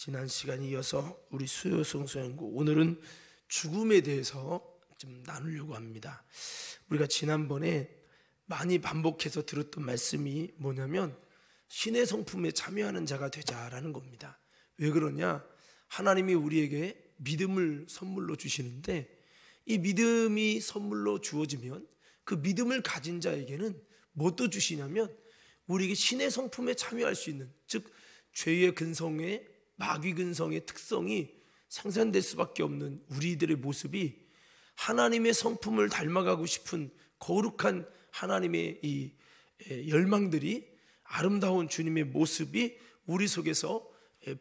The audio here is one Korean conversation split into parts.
지난 시간에 이어서 우리 수요 성수연구 오늘은 죽음에 대해서 좀 나누려고 합니다. 우리가 지난번에 많이 반복해서 들었던 말씀이 뭐냐면 신의 성품에 참여하는 자가 되자라는 겁니다. 왜 그러냐? 하나님이 우리에게 믿음을 선물로 주시는데 이 믿음이 선물로 주어지면 그 믿음을 가진 자에게는 뭣도 주시냐면 우리에게 신의 성품에 참여할 수 있는, 즉 죄의 근성의 마귀 근성의 특성이 생산될 수밖에 없는 우리들의 모습이 하나님의 성품을 닮아가고 싶은 거룩한 하나님의 이 열망들이, 아름다운 주님의 모습이 우리 속에서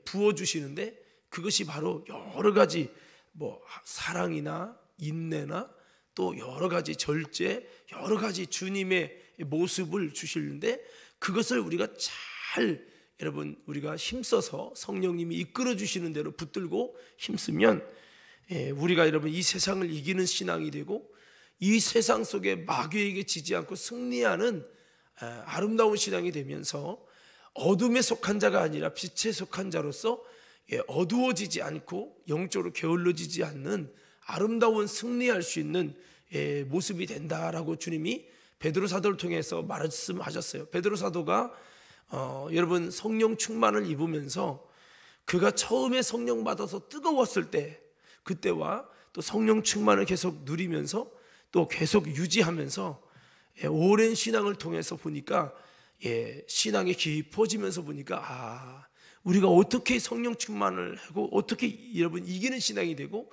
부어주시는데, 그것이 바로 여러 가지 사랑이나 인내나 또 여러 가지 절제, 여러 가지 주님의 모습을 주시는데, 그것을 우리가 잘 우리가 힘써서 성령님이 이끌어 주시는 대로 붙들고 힘쓰면 우리가 이 세상을 이기는 신앙이 되고 이 세상 속에 마귀에게 지지 않고 승리하는 아름다운 신앙이 되면서 어둠에 속한 자가 아니라 빛에 속한 자로서 어두워지지 않고 영적으로 게을러지지 않는 아름다운 승리할 수 있는 모습이 된다라고 주님이 베드로 사도를 통해서 말씀하셨어요. 베드로 사도가 여러분 성령 충만을 입으면서 그가 처음에 성령 받아서 뜨거웠을 때, 그때와 또 성령 충만을 계속 누리면서 또 계속 유지하면서 오랜 신앙을 통해서 보니까 신앙이 깊어지면서 보니까 우리가 어떻게 성령 충만을 하고 어떻게 여러분 이기는 신앙이 되고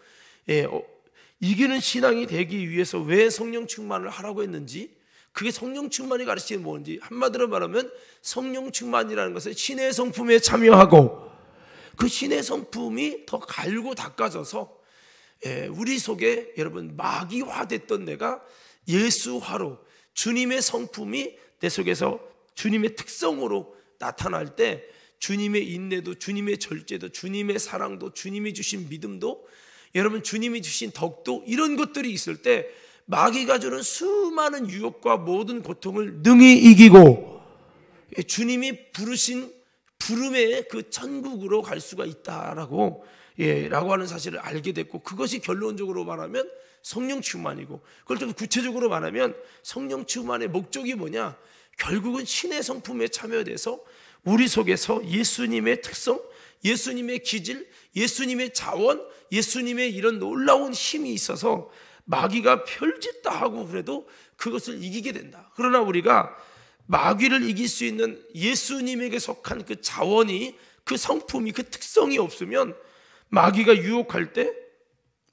이기는 신앙이 되기 위해서 왜 성령 충만을 하라고 했는지, 그게 성령 충만이 가르치는 뭔지, 한마디로 말하면 성령 충만이라는 것은 신의 성품에 참여하고 그 신의 성품이 더 갈고 닦아져서 우리 속에 여러분 마귀화됐던 내가 예수화로, 주님의 성품이 내 속에서 주님의 특성으로 나타날 때 주님의 인내도, 주님의 절제도, 주님의 사랑도, 주님이 주신 믿음도, 여러분 주님이 주신 덕도, 이런 것들이 있을 때 마귀가 주는 수많은 유혹과 모든 고통을 능히 이기고 주님이 부르신 부름의 그 천국으로 갈 수가 있다라고 라고 하는 사실을 알게 됐고, 그것이 결론적으로 말하면 성령 충만이고, 그걸 좀 구체적으로 말하면 성령 충만의 목적이 뭐냐? 결국은 신의 성품에 참여돼서 우리 속에서 예수님의 특성, 예수님의 기질, 예수님의 자원, 예수님의 이런 놀라운 힘이 있어서 마귀가 별짓 다 하고 그래도 그것을 이기게 된다. 그러나 우리가 마귀를 이길 수 있는 예수님에게 속한 그 자원이, 그 성품이, 그 특성이 없으면 마귀가 유혹할 때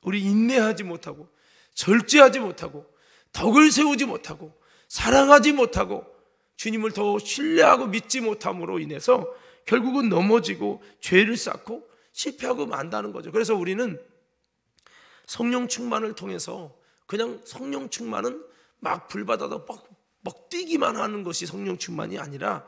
우리 인내하지 못하고 절제하지 못하고 덕을 세우지 못하고 사랑하지 못하고 주님을 더 신뢰하고 믿지 못함으로 인해서 결국은 넘어지고 죄를 쌓고 실패하고 만다는 거죠. 그래서 우리는 성령 충만을 통해서 그냥 성령 충만은 막 불받아도 막 뛰기만 하는 것이 성령 충만이 아니라,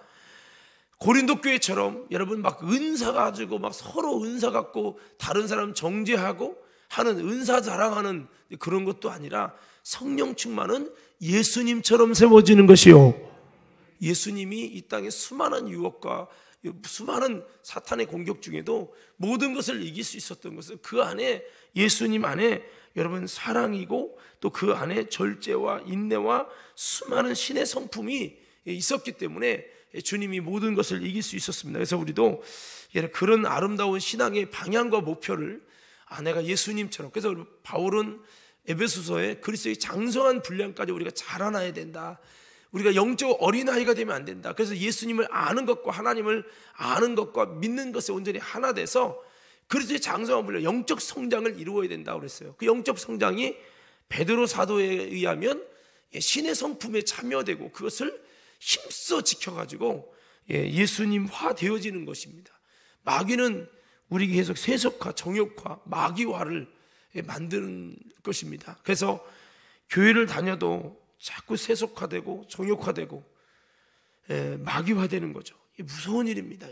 고린도 교회처럼 여러분 막 은사 가지고 막 서로 은사 갖고 다른 사람 정죄하고 하는 은사 자랑하는 그런 것도 아니라, 성령 충만은 예수님처럼 세워지는 것이요, 예수님이 이 땅에 수많은 유혹과 수많은 사탄의 공격 중에도 모든 것을 이길 수 있었던 것은 그 안에, 예수님 안에 여러분 사랑이고 또 그 안에 절제와 인내와 수많은 신의 성품이 있었기 때문에 주님이 모든 것을 이길 수 있었습니다. 그래서 우리도 그런 아름다운 신앙의 방향과 목표를, 내가 예수님처럼, 그래서 바울은 에베소서에 그리스도의 장성한 분량까지 우리가 자라나야 된다. 우리가 영적 어린아이가 되면 안 된다. 그래서 예수님을 아는 것과 하나님을 아는 것과 믿는 것에 온전히 하나 돼서 그리스도의 장성한 분량, 영적 성장을 이루어야 된다고 그랬어요. 그 영적 성장이 베드로 사도에 의하면 신의 성품에 참여되고 그것을 힘써 지켜가지고 예수님화 되어지는 것입니다. 마귀는 우리 계속 세속화, 정욕화, 마귀화를 만드는 것입니다. 그래서 교회를 다녀도 자꾸 세속화되고 정욕화되고 마귀화되는 거죠. 이게 무서운 일입니다.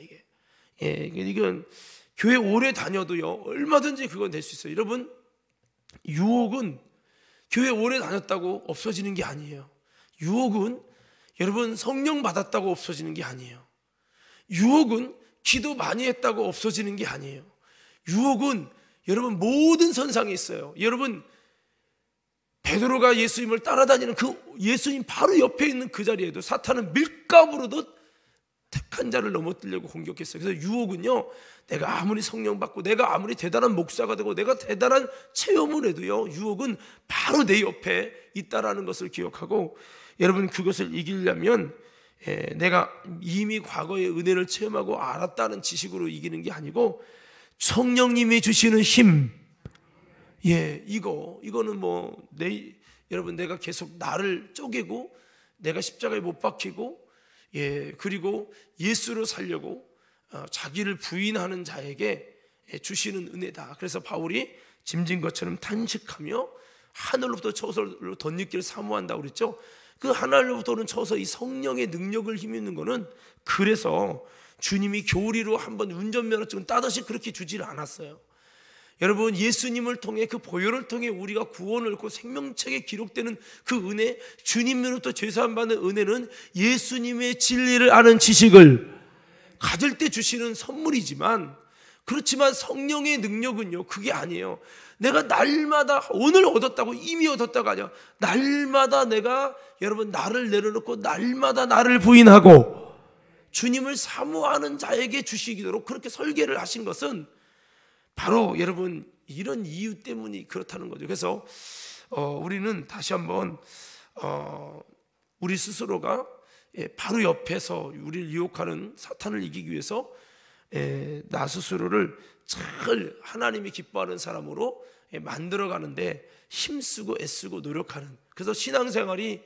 이건 교회 오래 다녀도요 얼마든지 그건 될 수 있어요. 여러분, 유혹은 교회 오래 다녔다고 없어지는 게 아니에요. 유혹은 여러분 성령 받았다고 없어지는 게 아니에요. 유혹은 기도 많이 했다고 없어지는 게 아니에요. 유혹은 여러분 모든 선상에 있어요. 여러분 베드로가 예수님을 따라다니는 그 예수님 바로 옆에 있는 그 자리에도 사탄은 밀가부로도 택한 자를 넘어뜨리려고 공격했어요. 그래서 유혹은요, 내가 아무리 성령 받고 내가 아무리 대단한 목사가 되고 내가 대단한 체험을 해도요, 유혹은 바로 내 옆에 있다라는 것을 기억하고, 여러분 그것을 이기려면 내가 이미 과거의 은혜를 체험하고 알았다는 지식으로 이기는 게 아니고 성령님이 주시는 힘, 이거는 여러분 내가 계속 나를 쪼개고 내가 십자가에 못 박히고 그리고 예수로 살려고 자기를 부인하는 자에게 주시는 은혜다. 그래서 바울이 짐진 것처럼 탄식하며 하늘로부터 저절로 덧입기를 사모한다고 그랬죠. 그 하늘로부터는 쳐서 이 성령의 능력을 힘입는 거는, 그래서 주님이 교리로 한번 운전면허증은 따듯이 그렇게 주지를 않았어요. 여러분 예수님을 통해 그 보혈을 통해 우리가 구원을 얻고 생명책에 기록되는 그 은혜, 주님으로부터 죄사함 받는 은혜는 예수님의 진리를 아는 지식을 가질 때 주시는 선물이지만, 그렇지만 성령의 능력은요 그게 아니에요. 내가 날마다 오늘 얻었다고 이미 얻었다가 아니야. 날마다 내가 여러분 나를 내려놓고 날마다 나를 부인하고 주님을 사모하는 자에게 주시도록 그렇게 설계를 하신 것은 바로 여러분 이런 이유 때문이 그렇다는 거죠. 그래서 우리는 다시 한번 우리 스스로가 바로 옆에서 우리를 유혹하는 사탄을 이기기 위해서 나 스스로를 잘 하나님이 기뻐하는 사람으로 만들어가는데 힘쓰고 애쓰고 노력하는, 그래서 신앙생활이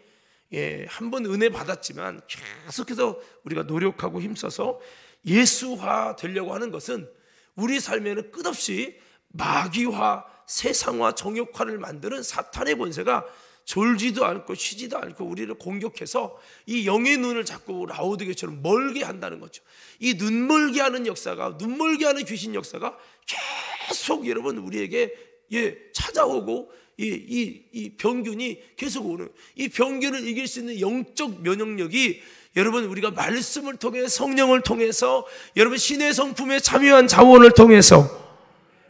한번 은혜 받았지만 계속해서 우리가 노력하고 힘써서 예수화 되려고 하는 것은 우리 삶에는 끝없이 마귀화, 세상화, 정욕화를 만드는 사탄의 권세가 졸지도 않고 쉬지도 않고 우리를 공격해서 이 영의 눈을 자꾸 라오드게처럼 멀게 한다는 거죠. 이 눈멀게 하는 역사가, 눈멀게 하는 귀신 역사가 계속 여러분 우리에게 찾아오고 이 병균이 계속 오는, 이 병균을 이길 수 있는 영적 면역력이 여러분 우리가 말씀을 통해 성령을 통해서 여러분 신의 성품에 참여한 자원을 통해서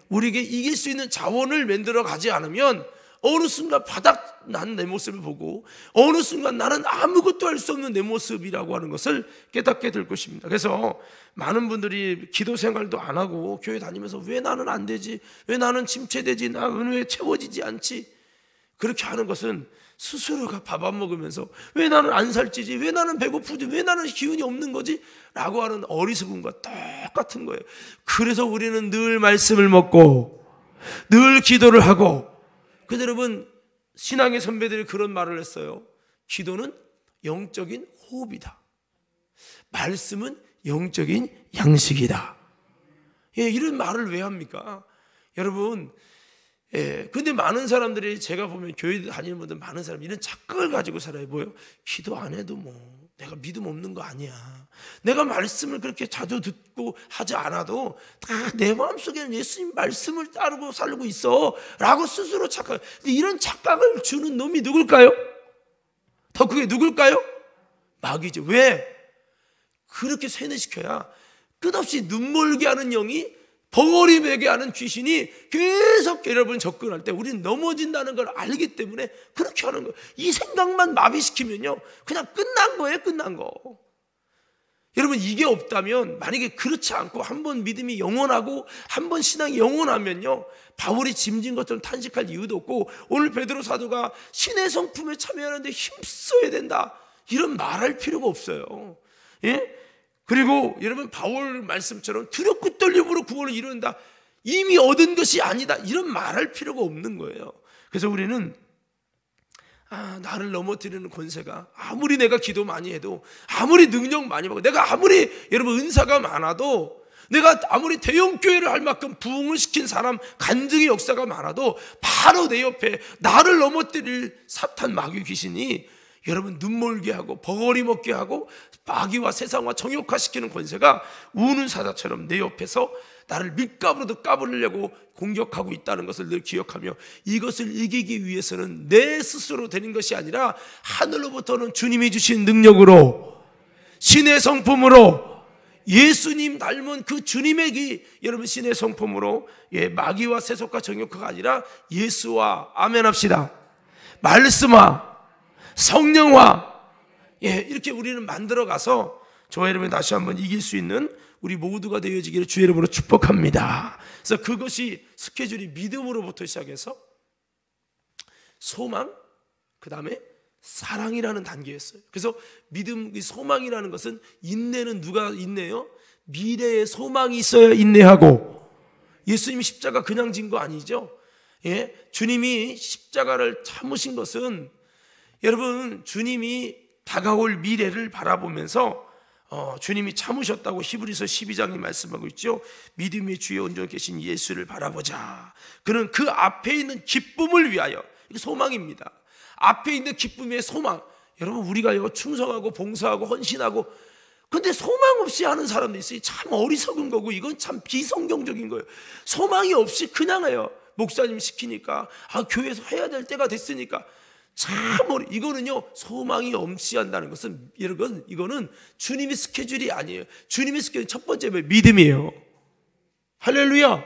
우리에게 이길 수 있는 자원을 만들어 가지 않으면 어느 순간 바닥난 내 모습을 보고 어느 순간 나는 아무것도 할 수 없는 내 모습이라고 하는 것을 깨닫게 될 것입니다. 그래서 많은 분들이 기도 생활도 안 하고 교회 다니면서 왜 나는 안 되지? 왜 나는 침체되지? 나는 왜 채워지지 않지? 그렇게 하는 것은 스스로가 밥 안 먹으면서 왜 나는 안 살찌지? 왜 나는 배고프지? 왜 나는 기운이 없는 거지? 라고 하는 어리석음과 똑같은 거예요. 그래서 우리는 늘 말씀을 먹고 늘 기도를 하고, 그래서 여러분 신앙의 선배들이 그런 말을 했어요. 기도는 영적인 호흡이다. 말씀은 영적인 양식이다. 이런 말을 왜 합니까? 여러분 근데 많은 사람들이, 제가 보면 교회 다니는 분들 많은 사람 이런 착각을 가지고 살아요. 뭐요? 기도 안 해도 내가 믿음 없는 거 아니야. 내가 말씀을 그렇게 자주 듣고 하지 않아도 다 내 마음속에는 예수님 말씀을 따르고 살고 있어 라고 스스로 착각. 근데 이런 착각을 주는 놈이 누굴까요? 더 그게 누굴까요? 마귀죠. 왜? 그렇게 세뇌시켜야 끝없이 눈멀게 하는 영이, 벙어리매게 하는 귀신이 계속 여러분 접근할 때 우리는 넘어진다는 걸 알기 때문에 그렇게 하는 거예요. 이 생각만 마비시키면요 그냥 끝난 거예요. 끝난 거. 여러분 이게 없다면, 만약에 그렇지 않고 한번 믿음이 영원하고 한번 신앙이 영원하면요 바울이 짐진 것처럼 탄식할 이유도 없고, 오늘 베드로 사도가 신의 성품에 참여하는데 힘써야 된다 이런 말할 필요가 없어요. 그리고 여러분 바울 말씀처럼 두렵고 떨림으로 구원을 이룬다, 이미 얻은 것이 아니다 이런 말할 필요가 없는 거예요. 그래서 우리는 나를 넘어뜨리는 권세가 아무리 내가 기도 많이 해도, 아무리 능력 많이 받고, 내가 아무리 여러분 은사가 많아도, 내가 아무리 대형 교회를 할 만큼 부흥을 시킨 사람, 간증의 역사가 많아도 바로 내 옆에 나를 넘어뜨릴 사탄 마귀 귀신이 여러분 눈멀게 하고 벙어리 먹게 하고 마귀와 세상과 정욕화시키는 권세가 우는 사자처럼 내 옆에서 나를 밀가부로도 까부르려고 공격하고 있다는 것을 늘 기억하며, 이것을 이기기 위해서는 내 스스로 되는 것이 아니라 하늘로부터는 주님이 주신 능력으로, 신의 성품으로 예수님 닮은 그 주님의 여러분 신의 성품으로 마귀와 세속과 정욕화가 아니라 예수와 아멘 합시다. 말씀화, 성령화, 이렇게 우리는 만들어가서 저와 여러분이 다시 한번 이길 수 있는 우리 모두가 되어지기를 주의 이름으로 축복합니다. 그래서 그것이 스케줄이 믿음으로부터 시작해서 소망, 그 다음에 사랑이라는 단계였어요. 그래서 믿음, 소망이라는 것은 인내는 누가 인내요? 미래에 소망이 있어야 인내하고, 예수님이 십자가 그냥 진 거 아니죠? 주님이 십자가를 참으신 것은 여러분 주님이 다가올 미래를 바라보면서 주님이 참으셨다고 히브리서 12장이 말씀하고 있죠. 믿음의 주에 온전히 계신 예수를 바라보자. 그는 그 앞에 있는 기쁨을 위하여, 이게 소망입니다. 앞에 있는 기쁨의 소망. 여러분 우리가 충성하고 봉사하고 헌신하고, 근데 소망 없이 하는 사람도 있어요. 참 어리석은 거고 이건 참 비성경적인 거예요. 소망이 없이 그냥 해요. 목사님 시키니까, 교회에서 해야 될 때가 됐으니까. 참 이거는요, 소망이 없이 한다는 것은 여러분 이거는 주님의 스케줄이 아니에요. 주님의 스케줄 첫 번째 믿음이에요. 할렐루야.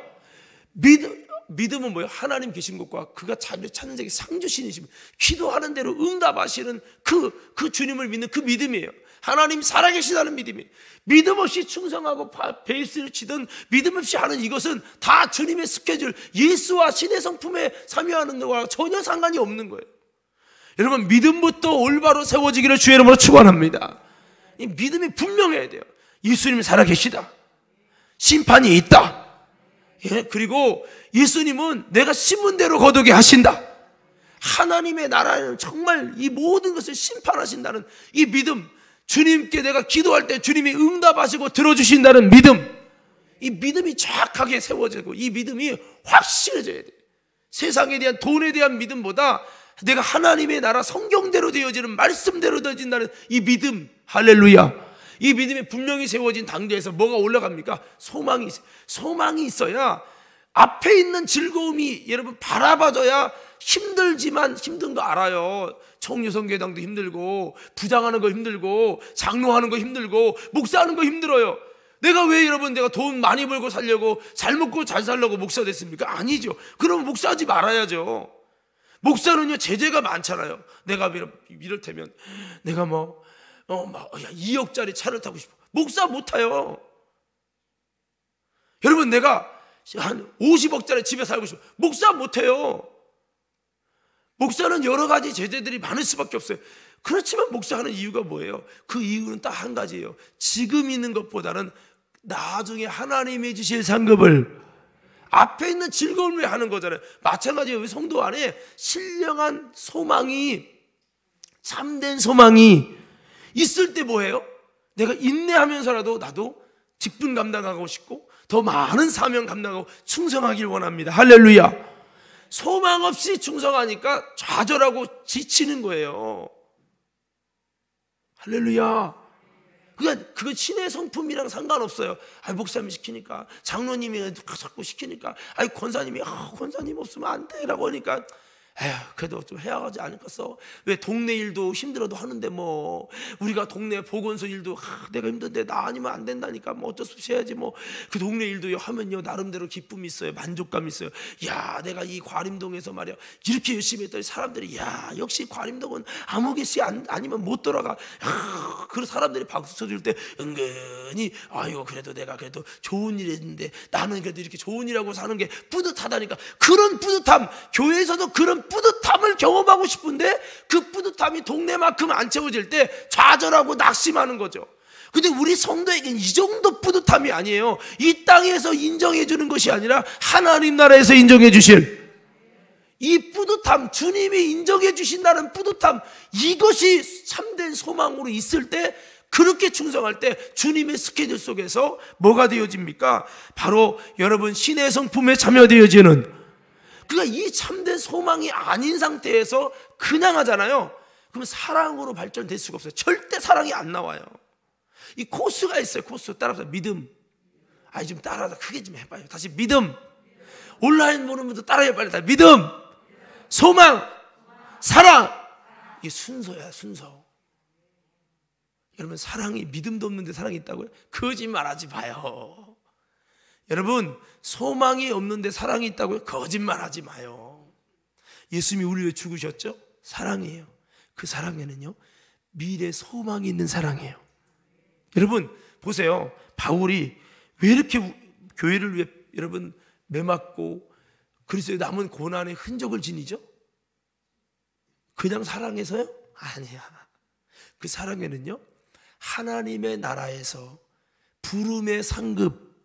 믿음은 뭐예요? 하나님 계신 것과 그가 자녀 찾는 자에게 상 주시는, 기도하는 대로 응답하시는 그 주님을 믿는 그 믿음이에요. 하나님 살아계시다는 믿음이에요. 믿음 없이 충성하고 베이스를 치든 믿음 없이 하는 이것은 다 주님의 스케줄, 예수와 신의 성품에 참여하는 것과 전혀 상관이 없는 거예요. 여러분 믿음부터 올바로 세워지기를 주의 이름으로 축원합니다. 이 믿음이 분명해야 돼요. 예수님이 살아계시다, 심판이 있다, 그리고 예수님은 내가 심은 대로 거두게 하신다. 하나님의 나라는 정말 이 모든 것을 심판하신다는 이 믿음, 주님께 내가 기도할 때 주님이 응답하시고 들어주신다는 믿음, 이 믿음이 정확하게 세워지고 이 믿음이 확실해져야 돼요. 세상에 대한, 돈에 대한 믿음보다 내가 하나님의 나라 성경대로 되어지는, 말씀대로 되어진다는 이 믿음, 할렐루야. 이 믿음이 분명히 세워진 단계에서 뭐가 올라갑니까? 소망이 있어야 앞에 있는 즐거움이 여러분 바라봐줘야, 힘들지만 힘든 거 알아요. 청유성교회당도 힘들고, 부장하는 거 힘들고, 장로하는 거 힘들고, 목사하는 거 힘들어요. 내가 돈 많이 벌고 살려고, 잘 먹고 잘 살려고 목사 됐습니까? 아니죠. 그러면 목사하지 말아야죠. 목사는요, 제재가 많잖아요. 내가 이를테면 내가 2억짜리 차를 타고 싶어. 목사 못 타요. 여러분 내가 한 50억짜리 집에 살고 싶어. 목사 못 해요. 목사는 여러 가지 제재들이 많을 수밖에 없어요. 그렇지만 목사하는 이유가 뭐예요? 그 이유는 딱 한 가지예요. 지금 있는 것보다는 나중에 하나님이 주실 상급을, 앞에 있는 즐거움을 위해 하는 거잖아요. 마찬가지예요. 성도 안에 신령한 소망이, 참된 소망이 있을 때 뭐예요? 내가 인내하면서라도 나도 직분 감당하고 싶고 더 많은 사명 감당하고 충성하길 원합니다. 할렐루야. 소망 없이 충성하니까 좌절하고 지치는 거예요. 할렐루야. 그거 신의 성품이랑 상관없어요. 목사님이 시키니까, 장로님이 자꾸 시키니까, 권사님이 권사님 없으면 안 돼 라고 하니까, 그래도 좀 해야 하지 않겠어? 왜 동네 일도 힘들어도 하는데 우리가 동네 보건소 일도 내가 힘든데 나 아니면 안 된다니까 어쩔 수 없이 해야지. 그 동네 일도 하면요 나름대로 기쁨이 있어요. 만족감이 있어요. 야, 내가 이 과림동에서 말이야 이렇게 열심히 했더니 사람들이, 야, 역시 과림동은 아무 개씩 아니면 못 돌아가. 그 사람들이 박수 쳐줄 때 은근히, 그래도 내가 그래도 좋은 일 했는데 나는 그래도 이렇게 좋은 일하고 사는 게 뿌듯하다니까. 그런 뿌듯함, 교회에서도 그런 뿌듯함을 경험하고 싶은데 그 뿌듯함이 동네만큼 안 채워질 때 좌절하고 낙심하는 거죠. 근데 우리 성도에게는 이 정도 뿌듯함이 아니에요. 이 땅에서 인정해 주는 것이 아니라 하나님 나라에서 인정해 주실 이 뿌듯함, 주님이 인정해 주신다는 뿌듯함, 이것이 참된 소망으로 있을 때, 그렇게 충성할 때 주님의 스케줄 속에서 뭐가 되어집니까? 바로 여러분 신의 성품에 참여되어지는, 그러니까 이 참된 소망이 아닌 상태에서 그냥 하잖아요. 그럼 사랑으로 발전될 수가 없어요. 절대 사랑이 안 나와요. 이 코스가 있어요. 코스 따라서 믿음. 좀 따라서 크게 좀 해봐요. 다시 믿음. 온라인 보는 분도 따라해요. 빨리. 믿음, 소망, 사랑. 이게 순서야, 순서. 여러분, 사랑이, 믿음도 없는데 사랑이 있다고요? 거짓말하지 마요. 여러분, 소망이 없는데 사랑이 있다고요? 거짓말하지 마요. 예수님이 우리를 왜 죽으셨죠? 사랑이에요. 그 사랑에는요, 미래 소망이 있는 사랑이에요. 여러분 보세요. 바울이 왜 이렇게 교회를 위해 여러분 매맞고 그리스도의 남은 고난의 흔적을 지니죠? 그냥 사랑해서요? 아니야. 그 사랑에는요, 하나님의 나라에서 부름의 상급,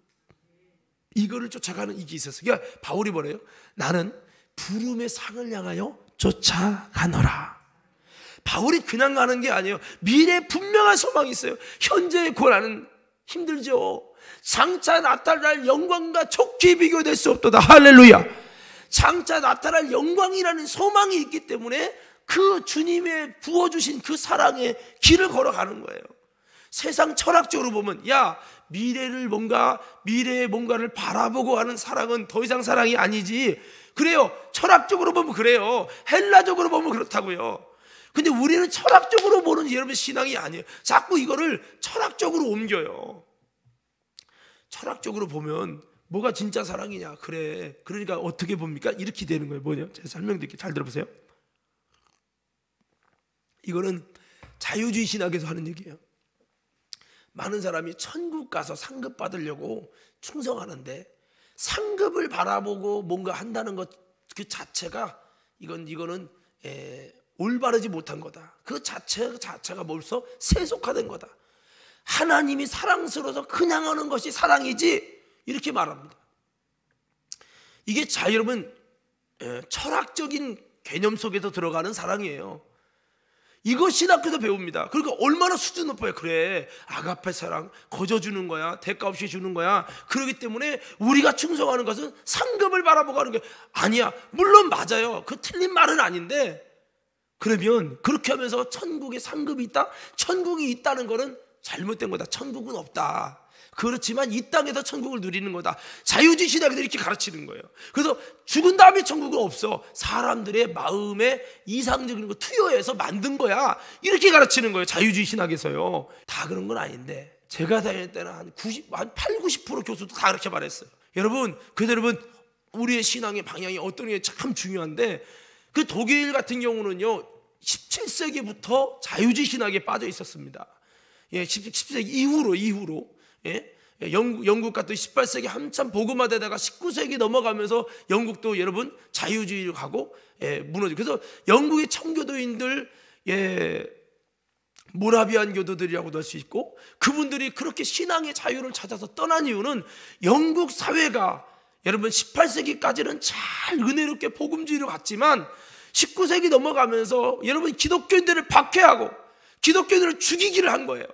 이거를 쫓아가는 이게 있었어요. 그러니까 바울이 뭐래요? 나는 부름의 상을 향하여 쫓아가노라. 바울이 그냥 가는 게 아니에요. 미래에 분명한 소망이 있어요. 현재의 고난은 힘들죠. 장차 나타날 영광과 좋게 비교될 수 없도다. 할렐루야. 장차 나타날 영광이라는 소망이 있기 때문에 그 주님의 부어주신 그 사랑의 길을 걸어가는 거예요. 세상 철학적으로 보면, 야, 미래의 뭔가를 바라보고 하는 사랑은 더 이상 사랑이 아니지. 그래요. 철학적으로 보면 그래요. 헬라적으로 보면 그렇다고요. 근데 우리는 철학적으로 보는 여러분 신앙이 아니에요. 자꾸 이거를 철학적으로 옮겨요. 철학적으로 보면 뭐가 진짜 사랑이냐? 그래. 그러니까 어떻게 봅니까? 이렇게 되는 거예요. 뭐냐? 제가 설명드릴게요. 잘 들어보세요. 이거는 자유주의 신학에서 하는 얘기예요. 많은 사람이 천국 가서 상급 받으려고 충성하는데, 상급을 바라보고 뭔가 한다는 것 그 자체가 이거는 올바르지 못한 거다. 그 자체가 벌써 세속화된 거다. 하나님이 사랑스러워서 그냥 하는 것이 사랑이지, 이렇게 말합니다. 이게 여러분 철학적인 개념 속에서 들어가는 사랑이에요. 이거 신학교에서 배웁니다. 그러니까 얼마나 수준 높아요. 그래, 아가페 사랑, 거저 주는 거야, 대가 없이 주는 거야. 그렇기 때문에 우리가 충성하는 것은 상급을 바라보고 하는 게 아니야. 물론 맞아요. 그 틀린 말은 아닌데, 그러면 그렇게 하면서 천국에 상급이 있다? 천국이 있다는 거는 잘못된 거다. 천국은 없다. 그렇지만 이 땅에서 천국을 누리는 거다. 자유주의 신학들이 이렇게 가르치는 거예요. 그래서 죽은 다음에 천국은 없어. 사람들의 마음에 이상적인 거 투여해서 만든 거야. 이렇게 가르치는 거예요. 자유주의 신학에서요. 다 그런 건 아닌데, 제가 다닐 때는 한 8, 90% 교수도 다 그렇게 말했어요. 여러분, 그래서 여러분, 우리의 신앙의 방향이 어떤 게 참 중요한데, 그 독일 같은 경우는요 17세기부터 자유주의 신학에 빠져 있었습니다. 17세기 이후로 영국 같은 18세기 한참 복음화되다가 19세기 넘어가면서 영국도 여러분 자유주의로 가고 무너지고, 그래서 영국의 청교도인들, 모라비안 교도들이라고도 할 수 있고, 그분들이 그렇게 신앙의 자유를 찾아서 떠난 이유는 영국 사회가 여러분 18세기까지는 잘 은혜롭게 복음주의로 갔지만 19세기 넘어가면서 여러분 기독교인들을 박해하고 기독교인들을 죽이기를 한 거예요.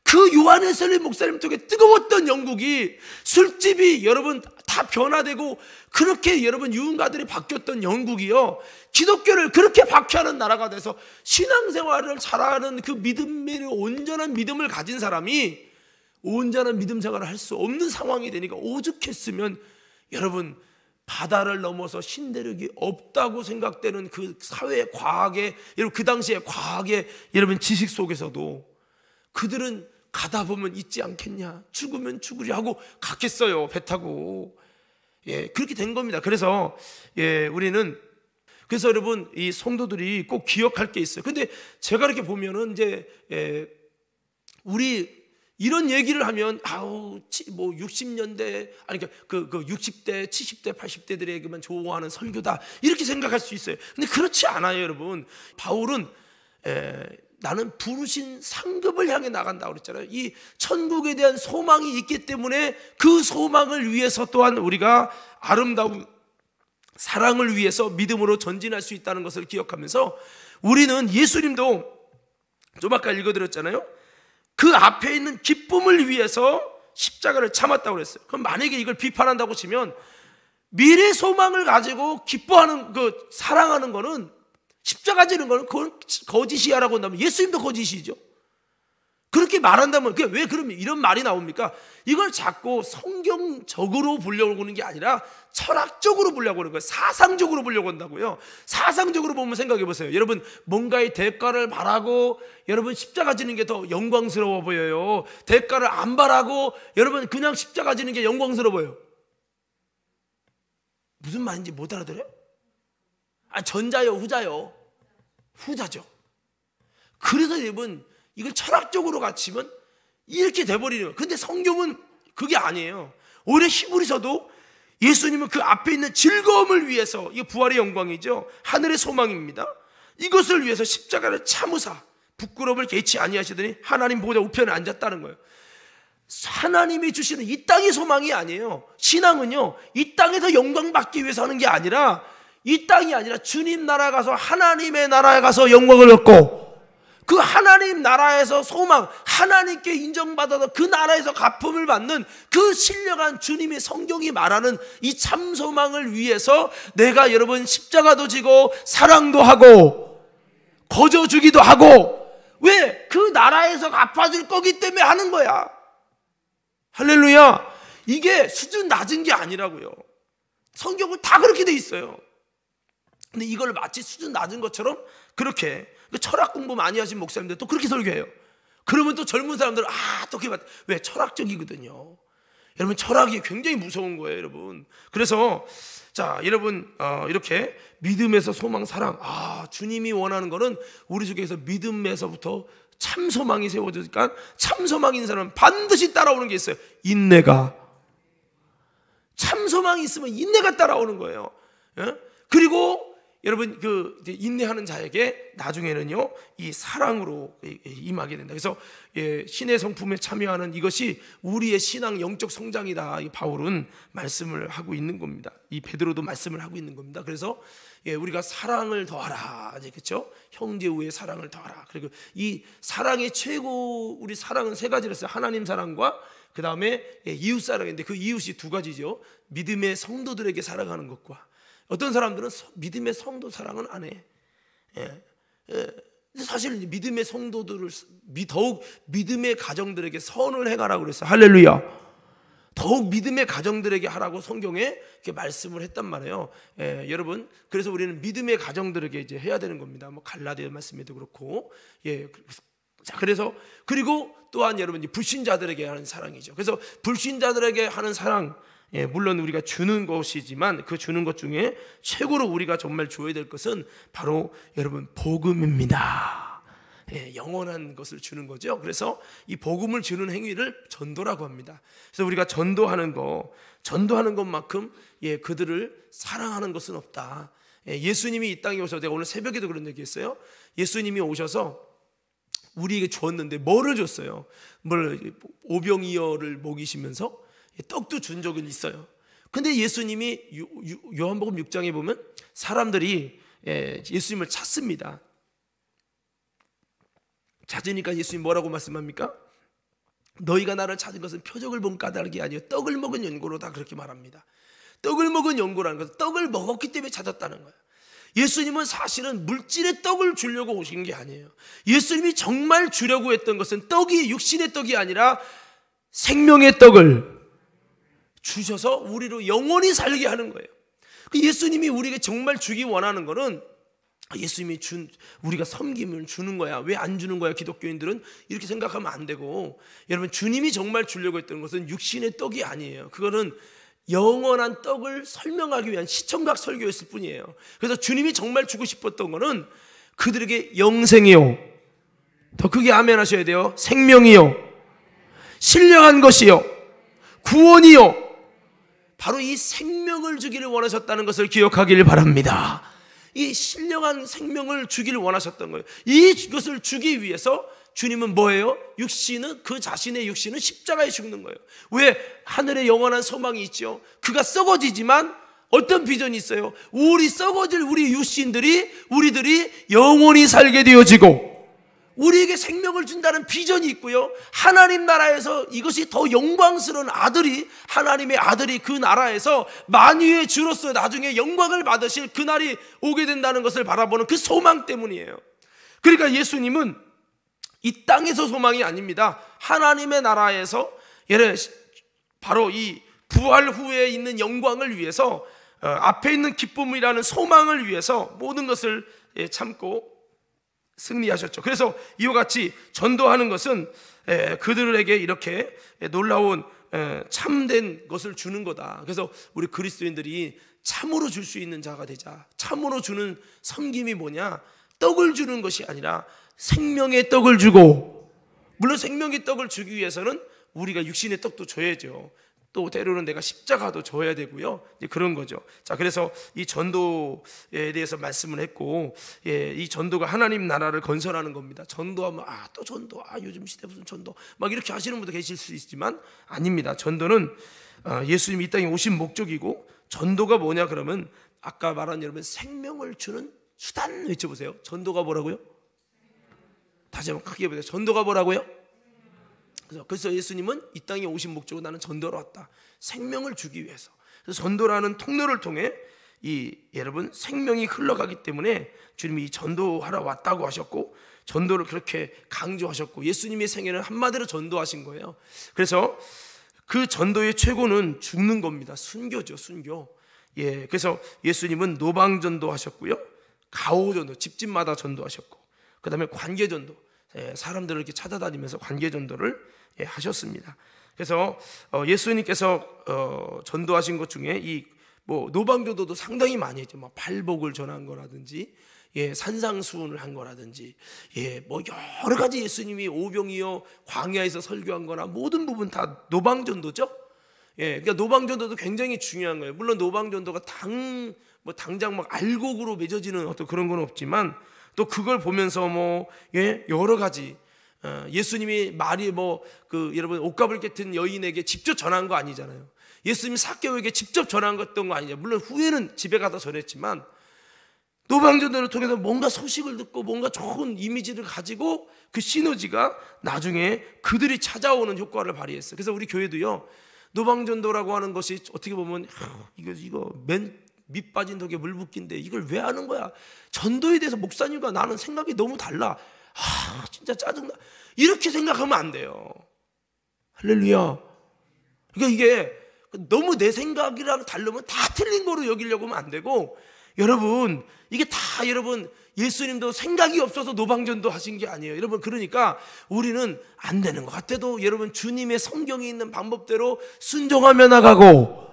그 요한 웨슬리 목사님 쪽에 뜨거웠던 영국이, 술집이 여러분 다 변화되고 그렇게 여러분 유흥가들이 바뀌었던 영국이요, 기독교를 그렇게 박해하는 나라가 돼서 신앙생활을 잘하는 그 믿음의 온전한 믿음을 가진 사람이 온전한 믿음 생활을 할 수 없는 상황이 되니까, 오죽했으면 여러분 바다를 넘어서 신대륙이 없다고 생각되는 그 사회의 과학의, 여러분 그 당시의 과학의 여러분 지식 속에서도 그들은 가다 보면 있지 않겠냐, 죽으면 죽으리 하고 갔겠어요, 배 타고. 그렇게 된 겁니다. 그래서 우리는, 그래서 여러분 이 성도들이 꼭 기억할 게 있어요. 근데 제가 이렇게 보면은 이제 우리 이런 얘기를 하면 뭐 60년대 아니 그 60대, 70대, 80대들에게만 좋아하는 설교다, 이렇게 생각할 수 있어요. 근데 그렇지 않아요, 여러분. 바울은 나는 부르신 상급을 향해 나간다고 그랬잖아요. 이 천국에 대한 소망이 있기 때문에 그 소망을 위해서 또한 우리가 아름다운 사랑을 위해서 믿음으로 전진할 수 있다는 것을 기억하면서, 우리는 예수님도 좀 아까 읽어드렸잖아요. 그 앞에 있는 기쁨을 위해서 십자가를 참았다고 그랬어요. 그럼 만약에 이걸 비판한다고 치면, 미래 소망을 가지고 기뻐하는 사랑하는 거는, 십자가 지는 거는 그건 거짓이야라고 한다면 예수님도 거짓이죠. 그렇게 말한다면 왜 그러면 이런 말이 나옵니까? 이걸 자꾸 성경적으로 보려고 하는 게 아니라 철학적으로 보려고 하는 거예요. 사상적으로 보려고 한다고요. 사상적으로 보면 생각해 보세요. 여러분, 뭔가의 대가를 바라고 여러분 십자가 지는 게 더 영광스러워 보여요? 대가를 안 바라고 여러분 그냥 십자가 지는 게 영광스러워 보여요? 무슨 말인지 못 알아들어요? 전자요, 후자요? 후자죠. 그래서 여러분 이걸 철학적으로 갖추면 이렇게 돼버리는 거예요. 근데 성경은 그게 아니에요. 오히려 히브리서도 예수님은 그 앞에 있는 즐거움을 위해서, 이게 부활의 영광이죠, 하늘의 소망입니다, 이것을 위해서 십자가를 참으사 부끄러움을 개치 아니하시더니 하나님 보좌 우편에 앉았다는 거예요. 하나님이 주시는 이 땅의 소망이 아니에요. 신앙은요, 이 땅에서 영광 받기 위해서 하는 게 아니라, 이 땅이 아니라 주님 나라에 가서 하나님의 나라에 가서 영광을 얻고 그 하나님 나라에서 소망, 하나님께 인정받아서 그 나라에서 갚음을 받는 그 신령한 주님의 성경이 말하는 이 참소망을 위해서 내가 여러분 십자가도 지고 사랑도 하고 거저주기도 하고, 왜? 그 나라에서 갚아줄 거기 때문에 하는 거야. 할렐루야. 이게 수준 낮은 게 아니라고요. 성경은 다 그렇게 돼 있어요. 근데 이걸 마치 수준 낮은 것처럼 그렇게 철학 공부 많이 하신 목사님들 또 그렇게 설교해요. 그러면 또 젊은 사람들은 또 그게 왜? 철학적이거든요. 여러분, 철학이 굉장히 무서운 거예요, 여러분. 그래서 자, 여러분 이렇게 믿음에서 소망, 사랑, 주님이 원하는 거는 우리 속에서 믿음에서부터 참 소망이 세워지니까 참 소망인 사람은 반드시 따라오는 게 있어요. 인내가. 참 소망이 있으면 인내가 따라오는 거예요. 그리고 여러분 그 인내하는 자에게 나중에는요 이 사랑으로 임하게 된다. 그래서 신의 성품에 참여하는 이것이 우리의 신앙 영적 성장이다. 이 바울은 말씀을 하고 있는 겁니다. 이 베드로도 말씀을 하고 있는 겁니다. 그래서 우리가 사랑을 더하라, 그렇죠? 형제 우의 사랑을 더하라. 그리고 이 사랑의 최고, 우리 사랑은 세 가지를 했어요. 하나님 사랑과 그 다음에 이웃 사랑인데 그 이웃이 두 가지죠. 믿음의 성도들에게 사랑하는 것과, 어떤 사람들은 믿음의 성도 사랑은 안 해. 사실 믿음의 성도들을 더욱 믿음의 가정들에게 선을 행하라고 그랬어요. 할렐루야. 더욱 믿음의 가정들에게 하라고 성경에 이렇게 말씀을 했단 말이에요. 여러분, 그래서 우리는 믿음의 가정들에게 이제 해야 되는 겁니다. 뭐 갈라디아 말씀에도 그렇고, 자, 그래서 그리고 또한 여러분 불신자들에게 하는 사랑이죠. 그래서 불신자들에게 하는 사랑, 물론 우리가 주는 것이지만 그 주는 것 중에 최고로 우리가 정말 줘야 될 것은 바로 여러분 복음입니다. 영원한 것을 주는 거죠. 그래서 이 복음을 주는 행위를 전도라고 합니다. 그래서 우리가 전도하는 것만큼 그들을 사랑하는 것은 없다. 예수님이 이 땅에 오셔서, 내가 오늘 새벽에도 그런 얘기했어요. 예수님이 오셔서 우리에게 주었는데 뭐를 줬어요? 오병이어를 먹이시면서 떡도 준 적은 있어요. 근데 예수님이 요한복음 6장에 보면 사람들이 예수님을 찾습니다. 찾으니까 예수님 뭐라고 말씀합니까? 너희가 나를 찾은 것은 표적을 본 까닭이 아니요 떡을 먹은 연고로다, 그렇게 말합니다. 떡을 먹은 연고라는 것은 떡을 먹었기 때문에 찾았다는 거예요. 예수님은 사실은 물질의 떡을 주려고 오신 게 아니에요. 예수님이 정말 주려고 했던 것은 떡이 육신의 떡이 아니라 생명의 떡을 주셔서 우리로 영원히 살게 하는 거예요. 예수님이 우리에게 정말 주기 원하는 거는 예수님이 우리가 섬김을 주는 거야. 왜 안 주는 거야? 기독교인들은 이렇게 생각하면 안 되고, 여러분, 주님이 정말 주려고 했던 것은 육신의 떡이 아니에요. 그거는 영원한 떡을 설명하기 위한 시청각 설교였을 뿐이에요. 그래서 주님이 정말 주고 싶었던 거는 그들에게 영생이요, 더 크게 아멘 하셔야 돼요, 생명이요, 신령한 것이요, 구원이요, 바로 이 생명을 주기를 원하셨다는 것을 기억하기를 바랍니다. 이 신령한 생명을 주기를 원하셨던 거예요. 이것을 주기 위해서 주님은 뭐예요? 그 자신의 육신은 십자가에 죽는 거예요. 왜? 하늘에 영원한 소망이 있죠. 그가 썩어지지만 어떤 비전이 있어요? 썩어질 우리 육신들이, 우리들이 영원히 살게 되어지고 우리에게 생명을 준다는 비전이 있고요, 하나님 나라에서 이것이 더 영광스러운 하나님의 아들이 그 나라에서 만유의 주로서 나중에 영광을 받으실 그날이 오게 된다는 것을 바라보는 그 소망 때문이에요. 그러니까 예수님은 이 땅에서 소망이 아닙니다. 하나님의 나라에서 바로 이 부활 후에 있는 영광을 위해서, 앞에 있는 기쁨이라는 소망을 위해서 모든 것을 참고 승리하셨죠. 그래서 이와 같이 전도하는 것은 그들에게 이렇게 놀라운 참된 것을 주는 거다. 그래서 우리 그리스도인들이 참으로 줄 수 있는 자가 되자. 참으로 주는 섬김이 뭐냐? 떡을 주는 것이 아니라 생명의 떡을 주고, 물론 생명의 떡을 주기 위해서는 우리가 육신의 떡도 줘야죠. 또 때로는 내가 십자가도 져야 되고요. 이제 그런 거죠. 자, 그래서 이 전도에 대해서 말씀을 했고, 이 전도가 하나님 나라를 건설하는 겁니다. 전도하면 또 전도, 요즘 시대 무슨 전도, 막 이렇게 하시는 분도 계실 수 있지만 아닙니다. 전도는 예수님이 이 땅에 오신 목적이고, 전도가 뭐냐 그러면 아까 말한 여러분 생명을 주는 수단. 외쳐보세요. 전도가 뭐라고요? 다시 한번 크게 보세요. 전도가 뭐라고요? 그래서 예수님은 이 땅에 오신 목적은 나는 전도로 왔다. 생명을 주기 위해서. 그래서 전도라는 통로를 통해 여러분 생명이 흘러가기 때문에 주님이 전도하러 왔다고 하셨고, 전도를 그렇게 강조하셨고, 예수님의 생애는 한마디로 전도하신 거예요. 그래서 그 전도의 최고는 죽는 겁니다. 순교죠, 순교. 그래서 예수님은 노방전도 하셨고요, 가호전도, 집집마다 전도하셨고, 그 다음에 관계전도, 사람들을 이렇게 찾아다니면서 관계전도를 하셨습니다. 그래서 예수님께서 전도하신 것 중에 노방전도도 상당히 많이 했죠. 발복을 전한 거라든지, 산상수훈을 한 거라든지, 여러 가지 예수님이 오병이어 광야에서 설교한 거나 모든 부분 다 노방전도죠. 그러니까 노방전도도 굉장히 중요한 거예요. 물론 노방전도가 당장 막 알곡으로 맺어지는 어떤 그런 건 없지만, 또 그걸 보면서 여러 가지 예수님이 말이 여러분 옷가발 같은 여인에게 직접 전한 거 아니잖아요. 예수님이 삭개오에게 직접 전한 거 아니죠. 물론 후에는 집에 가서 전했지만, 노방전도를 통해서 뭔가 소식을 듣고 뭔가 좋은 이미지를 가지고 그 시너지가 나중에 그들이 찾아오는 효과를 발휘했어요. 그래서 우리 교회도요, 노방전도라고 하는 것이 어떻게 보면 이거 밑 빠진 독에 물 붓기인데 이걸 왜 하는 거야? 전도에 대해서 목사님과 나는 생각이 너무 달라. 진짜 짜증나. 이렇게 생각하면 안 돼요. 할렐루야. 그러니까 이게 너무 내 생각이랑 다르면 다 틀린 거로 여기려고 하면 안 되고, 여러분 이게 다 여러분 예수님도 생각이 없어서 노방전도 하신 게 아니에요. 여러분 그러니까 우리는 안 되는 것 같아도 여러분 주님의 성경에 있는 방법대로 순종하며 나가고,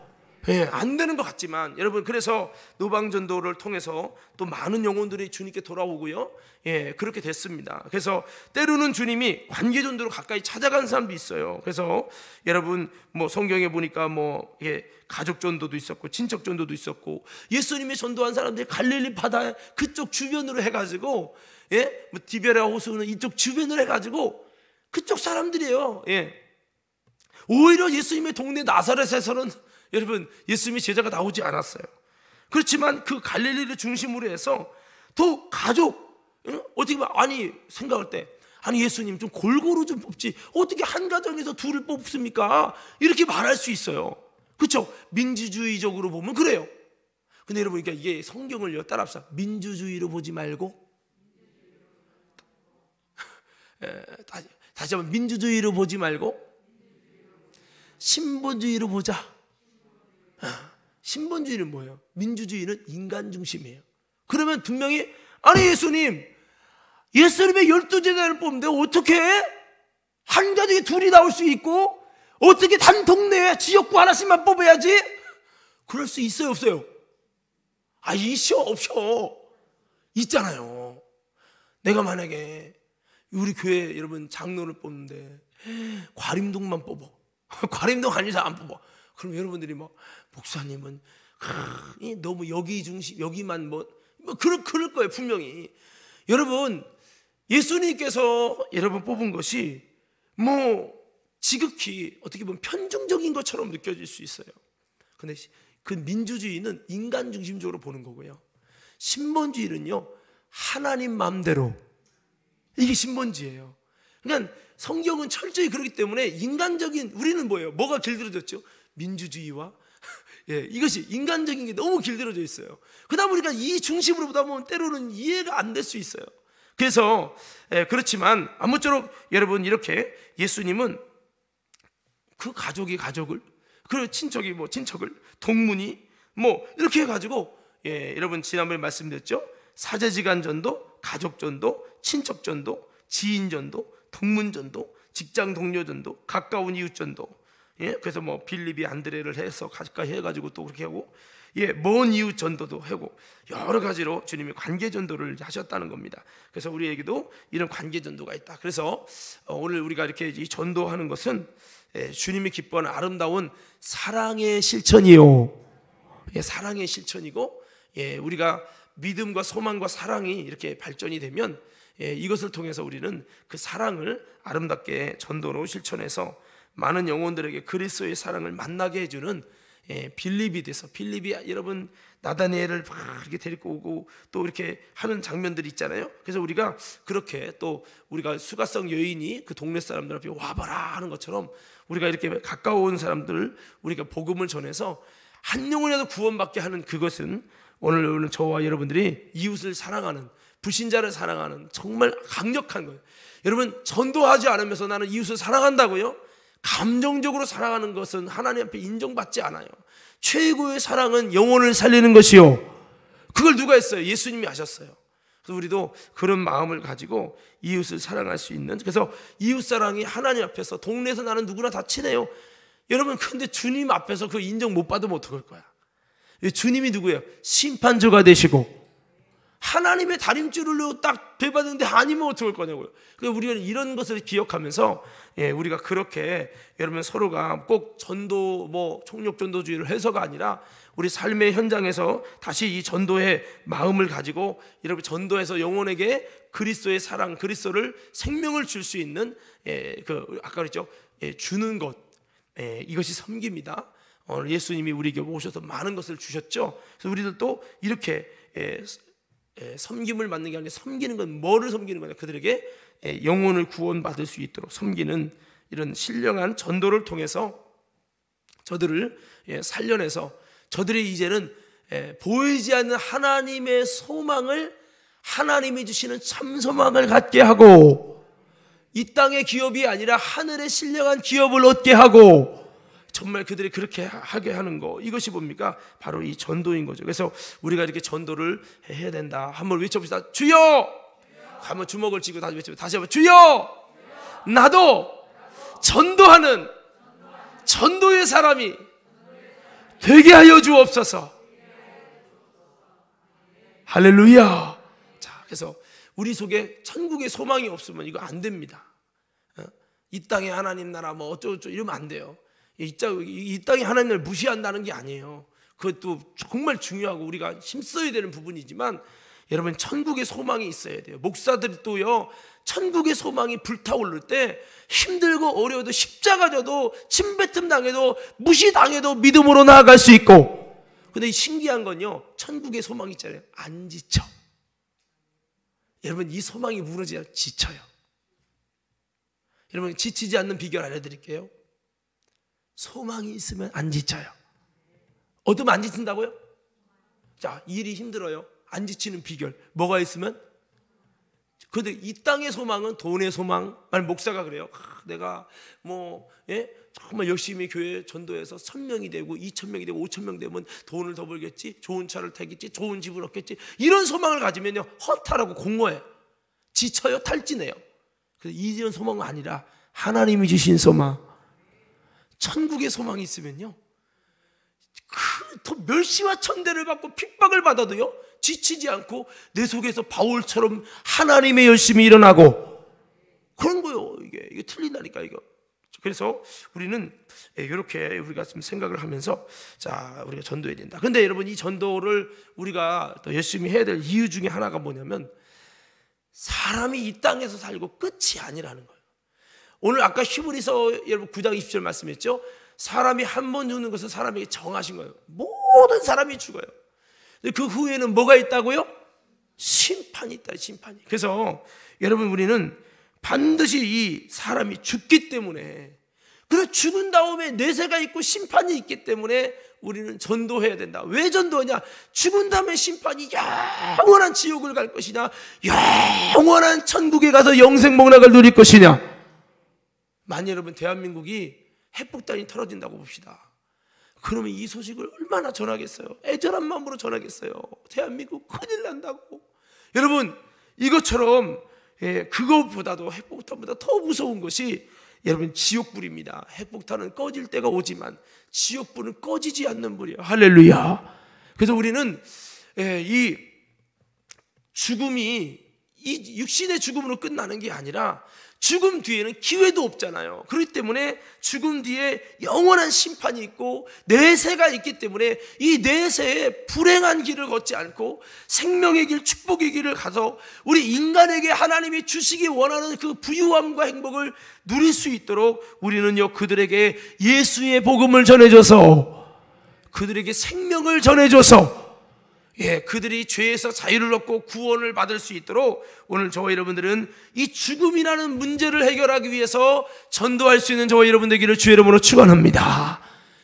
안 되는 것 같지만 여러분 그래서 노방전도를 통해서 또 많은 영혼들이 주님께 돌아오고요, 그렇게 됐습니다. 그래서 때로는 주님이 관계전도로 가까이 찾아간 사람도 있어요. 그래서 여러분 성경에 보니까 가족전도도 있었고 친척전도도 있었고, 예수님이 전도한 사람들이 갈릴리 바다 그쪽 주변으로 해가지고, 디베라 호수는 이쪽 주변으로 해가지고 그쪽 사람들이에요. 오히려 예수님의 동네 나사렛에서는 여러분 예수님의 제자가 나오지 않았어요. 그렇지만 그 갈릴리를 중심으로 해서 또 가족, 어떻게 보면 생각할 때 예수님 좀 골고루 좀 뽑지 어떻게 한 가정에서 둘을 뽑습니까? 이렇게 말할 수 있어요. 그렇죠? 민주주의적으로 보면 그래요. 근데 여러분 그러니까 이게 성경을요 따라합시다. 민주주의로 보지 말고 다시 한번 민주주의로 보지 말고 신본주의로 보자. 신본주의는 뭐예요? 민주주의는 인간 중심이에요. 그러면 분명히 예수님의 12제자를 뽑는데 어떻게 한 가족에 둘이 나올 수 있고, 어떻게 단 동네에 지역구 하나씩만 뽑아야지? 그럴 수 있어요 없어요? 있어 없어? 있잖아요. 내가 만약에 우리 교회 여러분 장로를 뽑는데 과림동만 뽑아. 과림동 아닌 사람 안 뽑아. 그럼 여러분들이 목사님은 너무 여기 중심, 여기만 그럴 거예요 분명히. 여러분 예수님께서 여러분 뽑은 것이 지극히 어떻게 보면 편중적인 것처럼 느껴질 수 있어요. 근데 그 민주주의는 인간 중심적으로 보는 거고요, 신본주의는요 하나님 마음대로, 이게 신본주의예요. 그러니까 성경은 철저히 그렇기 때문에 인간적인, 우리는 뭐가 길들여졌죠? 민주주의와 이것이 인간적인 게 너무 길들여져 있어요. 그러다 보니까 이 중심으로 보다 보면 때로는 이해가 안 될 수 있어요. 그래서 그렇지만 아무쪼록 여러분, 이렇게 예수님은 그 가족이 가족을, 그 친척이 뭐 친척을, 동문이 뭐 이렇게 해가지고, 여러분 지난번에 말씀드렸죠. 사제지간 전도, 가족 전도, 친척 전도, 지인 전도, 동문 전도, 직장 동료 전도, 가까운 이웃 전도. 그래서 뭐 빌립이 안드레를 해서 가까이 해가지고 또 그렇게 하고, 먼 이웃 전도도 하고, 여러 가지로 주님이 관계 전도를 하셨다는 겁니다. 그래서 우리에게도 이런 관계 전도가 있다. 그래서 오늘 우리가 이렇게 이 전도하는 것은 주님이 기뻐하는 아름다운 사랑의 실천이요. 사랑의 실천이고, 우리가 믿음과 소망과 사랑이 이렇게 발전이 되면 이것을 통해서 우리는 그 사랑을 아름답게 전도로 실천해서 많은 영혼들에게 그리스도의 사랑을 만나게 해주는 빌립이 돼서, 빌립이 여러분 나다니엘을 막 이렇게 데리고 오고 또 이렇게 하는 장면들이 있잖아요. 그래서 우리가 그렇게 또 우리가 수가성 여인이 그 동네 사람들 앞에 와봐라 하는 것처럼 우리가 이렇게 가까운 사람들을 우리가 복음을 전해서 한 영혼이라도 구원받게 하는 그것은 오늘 저와 여러분들이 이웃을 사랑하는, 불신자를 사랑하는 정말 강력한 거예요. 여러분, 전도하지 않으면서 나는 이웃을 사랑한다고요? 감정적으로 사랑하는 것은 하나님 앞에 인정받지 않아요. 최고의 사랑은 영혼을 살리는 것이요. 그걸 누가 했어요? 예수님이 하셨어요. 그래서 우리도 그런 마음을 가지고 이웃을 사랑할 수 있는, 그래서 이웃 사랑이 하나님 앞에서, 동네에서 나는 누구나 다 친해요. 여러분, 근데 주님 앞에서 그 인정 못 받으면 어떡할 거야? 주님이 누구예요? 심판주가 되시고 하나님의 다림줄로 딱 되받는데 아니면 어떡할 거냐고요. 그래서 우리는 이런 것을 기억하면서 우리가 그렇게 여러분 서로가 꼭 전도 뭐 총력 전도주의를 해서가 아니라 우리 삶의 현장에서 다시 이 전도의 마음을 가지고 여러분 전도해서 영혼에게 그리스도의 사랑, 그리스도를 생명을 줄 수 있는 아까 그랬죠. 주는 것, 이것이 섬깁니다. 오늘 예수님이 우리에게 오셔서 많은 것을 주셨죠. 그래서 우리들도 이렇게 섬김을 받는 게 아니라 섬기는 건 뭐를 섬기는 거냐? 그들에게 영혼을 구원받을 수 있도록 섬기는 이런 신령한 전도를 통해서 저들을 살려내서 저들이 이제는 보이지 않는 하나님의 소망을, 하나님이 주시는 참 소망을 갖게 하고, 이 땅의 기업이 아니라 하늘의 신령한 기업을 얻게 하고, 정말 그들이 그렇게 하게 하는 거, 이것이 뭡니까? 바로 이 전도인 거죠. 그래서 우리가 이렇게 전도를 해야 된다. 한번 외쳐봅시다. 주여! 한번 주먹을 쥐고 다시 외쳐봅시다. 다시 한번 주여! 나도 전도하는 전도의 사람이 되게 하여 주옵소서. 할렐루야. 자, 그래서 우리 속에 천국의 소망이 없으면 이거 안 됩니다. 이 땅에 하나님 나라 뭐 어쩌고저쩌고 이러면 안 돼요. 이 땅에 하나님을 무시한다는 게 아니에요. 그것도 정말 중요하고 우리가 힘써야 되는 부분이지만 여러분, 천국의 소망이 있어야 돼요. 목사들이 또요, 천국의 소망이 불타오를 때 힘들고 어려워도 십자가 져도 침뱉음 당해도 무시당해도 믿음으로 나아갈 수 있고, 근데 이 신기한 건요, 천국의 소망이 있잖아요. 안 지쳐. 여러분, 이 소망이 무너지면 지쳐요. 여러분, 지치지 않는 비결 알려드릴게요. 소망이 있으면 안 지쳐요. 어쩌면 안 지친다고요? 자, 일이 힘들어요. 안 지치는 비결 뭐가 있으면? 근데 이 땅의 소망은 돈의 소망. 아니, 목사가 그래요. 내가 정말 열심히 교회 전도해서 1000명이 되고 2000명이 되고 5000명 되면 돈을 더 벌겠지, 좋은 차를 타겠지, 좋은 집을 얻겠지, 이런 소망을 가지면요 허탈하고 공허해, 지쳐요, 탈진해요. 그래서 이런 소망은 아니라 하나님이 주신 소망, 천국의 소망이 있으면요, 더 멸시와 천대를 받고 핍박을 받아도요 지치지 않고 내 속에서 바울처럼 하나님의 열심이 일어나고 그런 거요. 이게 틀린다니까 이거. 그래서 우리는 이렇게 우리가 좀 생각을 하면서, 자, 우리가 전도해야 된다. 근데 여러분, 이 전도를 우리가 더 열심히 해야 될 이유 중에 하나가 뭐냐면, 사람이 이 땅에서 살고 끝이 아니라는 거예요. 오늘 아까 히브리서 여러분 9장 20절 말씀했죠. 사람이 한 번 죽는 것은 사람에게 정하신 거예요. 모든 사람이 죽어요. 그 후에는 뭐가 있다고요? 심판이 있다. 심판이. 그래서 여러분, 우리는 반드시 이 사람이 죽기 때문에 그리고 죽은 다음에 내세가 있고 심판이 있기 때문에 우리는 전도해야 된다. 왜 전도하냐? 죽은 다음에 심판이 영원한 지옥을 갈 것이냐, 영원한 천국에 가서 영생 복락을 누릴 것이냐. 만약 여러분 대한민국이 핵폭탄이 터져진다고 봅시다. 그러면 이 소식을 얼마나 전하겠어요? 애절한 마음으로 전하겠어요? 대한민국 큰일 난다고. 여러분, 이것처럼 그것보다도, 핵폭탄보다 더 무서운 것이 여러분 지옥불입니다. 핵폭탄은 꺼질 때가 오지만 지옥불은 꺼지지 않는 불이에요. 할렐루야. 그래서 우리는 이 죽음이 이 육신의 죽음으로 끝나는 게 아니라 죽음 뒤에는 기회도 없잖아요. 그렇기 때문에 죽음 뒤에 영원한 심판이 있고 내세가 있기 때문에 이 내세에 불행한 길을 걷지 않고 생명의 길, 축복의 길을 가서 우리 인간에게 하나님이 주시기 원하는 그 부유함과 행복을 누릴 수 있도록 우리는요, 그들에게 예수의 복음을 전해줘서, 그들에게 생명을 전해줘서, 그들이 죄에서 자유를 얻고 구원을 받을 수 있도록 오늘 저와 여러분들은 이 죽음이라는 문제를 해결하기 위해서 전도할 수 있는 저와 여러분 되기를 주의 이름으로 축원합니다.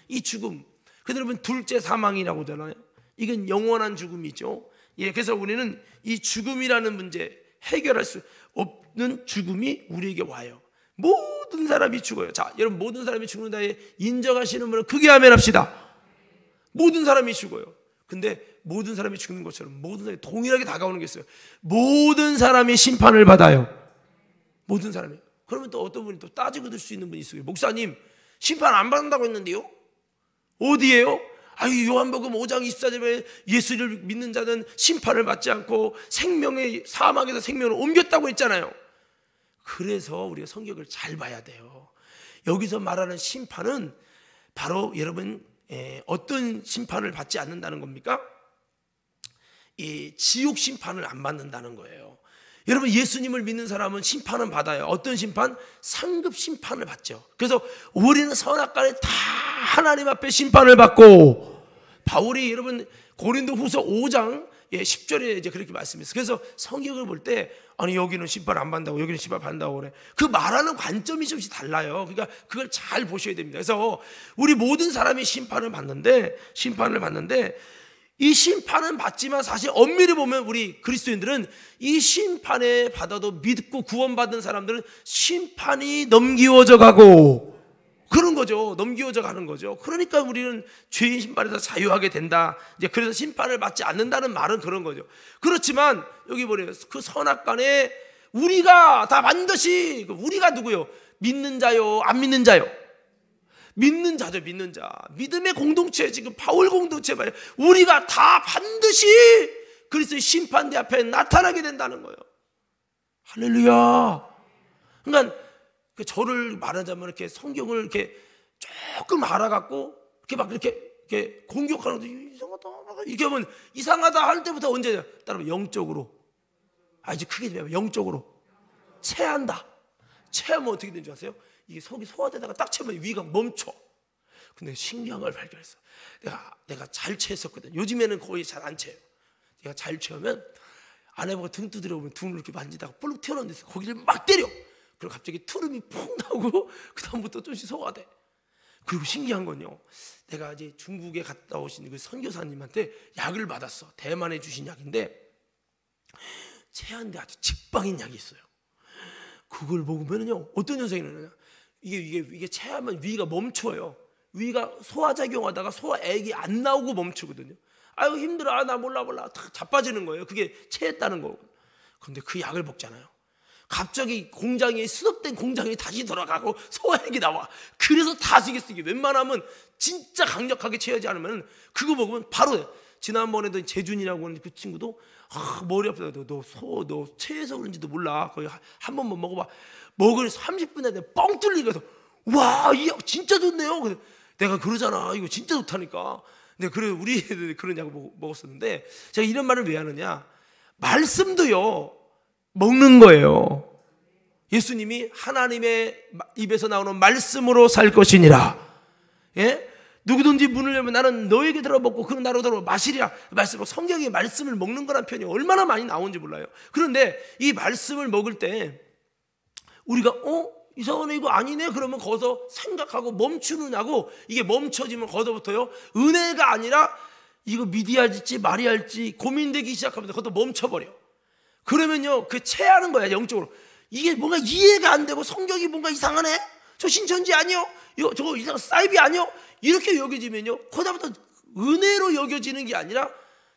이 죽음, 그래서 여러분 둘째 사망이라고 하잖아요. 이건 영원한 죽음이죠. 그래서 우리는 이 죽음이라는 문제 해결할 수 없는 죽음이 우리에게 와요. 모든 사람이 죽어요. 자, 여러분 모든 사람이 죽는다에 인정하시는 분은 크게 아멘 합시다. 모든 사람이 죽어요. 근데 모든 사람이 죽는 것처럼 모든 사람이 동일하게 다가오는 게 있어요. 모든 사람이 심판을 받아요. 모든 사람이. 그러면 또 어떤 분이 또 따지고 들 수 있는 분이 있어요. 목사님, 심판 안 받는다고 했는데요? 어디에요? 요한복음 5장 24절에 예수를 믿는 자는 심판을 받지 않고 생명의 사막에서 생명을 옮겼다고 했잖아요. 그래서 우리가 성경을 잘 봐야 돼요. 여기서 말하는 심판은 바로 여러분 어떤 심판을 받지 않는다는 겁니까? 이 지옥 심판을 안 받는다는 거예요. 여러분 예수님을 믿는 사람은 심판은 받아요. 어떤 심판? 상급 심판을 받죠. 그래서 우리는 선악간에 다 하나님 앞에 심판을 받고, 바울이 여러분 고린도후서 5장 10절에 이제 그렇게 말씀했어요. 그래서 성경을 볼 때 아니 여기는 심판 안 받는다고 여기는 심판 받는다고 그래. 그 말하는 관점이 좀씩 달라요. 그러니까 그걸 잘 보셔야 됩니다. 그래서 우리 모든 사람이 심판을 받는데 이 심판은 받지만 사실 엄밀히 보면 우리 그리스도인들은 이 심판에 받아도 믿고 구원받은 사람들은 심판이 넘기워져 가고 그런 거죠. 넘기워져 가는 거죠. 그러니까 우리는 죄인 심판에서 자유하게 된다. 이제 그래서 심판을 받지 않는다는 말은 그런 거죠. 그렇지만 여기 보래요. 그 선악간에 우리가 다 반드시, 우리가 누구요? 믿는 자요, 안 믿는 자요? 믿는 자죠, 믿는 자. 믿음의 공동체, 지금 바울 공동체 말이에요. 우리가 다 반드시 그리스도의 심판대 앞에 나타나게 된다는 거예요. 할렐루야. 그러니까 저를 말하자면 이렇게 성경을 이렇게 조금 알아갖고 이렇게 막 이렇게 공격하는 것도 이상하다. 이렇게 하면 이상하다 할 때부터 언제냐? 따라하면 영적으로. 이제 크게 되면 영적으로 체한다. 체하면 어떻게 되는 줄 아세요? 이게 속이 소화되다가 딱 채면 위가 멈춰. 근데 신기한 걸 발견했어. 내가 잘 체했었거든. 요즘에는 거의 잘 안 체요. 내가 잘 체하면 아내보고 등 두드려 보면 등을 이렇게 만지다가 볼록 튀어나오는 데서 거기를 막 때려. 그리고 갑자기 투름이 푹 나오고 그 다음부터 조금씩 소화돼. 그리고 신기한 건요, 내가 이제 중국에 갔다 오신 그 선교사님한테 약을 받았어. 대만에 주신 약인데 체한데 아주 직방인 약이 있어요. 그걸 먹으면요 어떤 현상이 일어나냐? 이게 체하면 위가 멈춰요. 위가 소화작용하다가 소화액이 안 나오고 멈추거든요. 아유 힘들어, 나 몰라 다 자빠지는 거예요. 그게 체했다는 거고. 그런데 그 약을 먹잖아요. 갑자기 공장이 수석된 공장이 다시 돌아가고 소화액이 나와. 그래서 다시겠어. 이게 웬만하면 진짜 강력하게 체하지 않으면 그거 먹으면 바로 돼. 지난번에도 재준이라고 하는 그 친구도 머리 아프다. 너 체해서 그런지도 몰라. 거의 한 번만 먹어봐. 먹을 30분 안에 뻥 뚫리고서 와, 이 약 진짜 좋네요. 그래서 내가 그러잖아. 이거 진짜 좋다니까. 근데 그래 우리 애들이 그런 약을 먹었었는데 제가 이런 말을 왜 하느냐? 말씀도요 먹는 거예요. 예수님이 하나님의 입에서 나오는 말씀으로 살 것이니라. 누구든지 문을 열면 나는 너에게 들어먹고 그는 나로 들어 마시리라. 말씀으로 성경의 말씀을 먹는 거란 표현이 얼마나 많이 나오는지 몰라요. 그런데 이 말씀을 먹을 때 우리가 이상하네, 이거 아니네. 그러면 거기서 생각하고 멈추느냐고. 이게 멈춰지면 거기서부터요, 은혜가 아니라 이거 믿어야 할지 말아야 할지 고민되기 시작하면 거기서 멈춰버려. 그러면요, 그 체하는 거야, 영적으로. 이게 뭔가 이해가 안 되고 성경이 뭔가 이상하네, 저 신천지 아니요, 이거 저거 이상 사이비 아니요, 이렇게 여겨지면요, 거기서부터 은혜로 여겨지는 게 아니라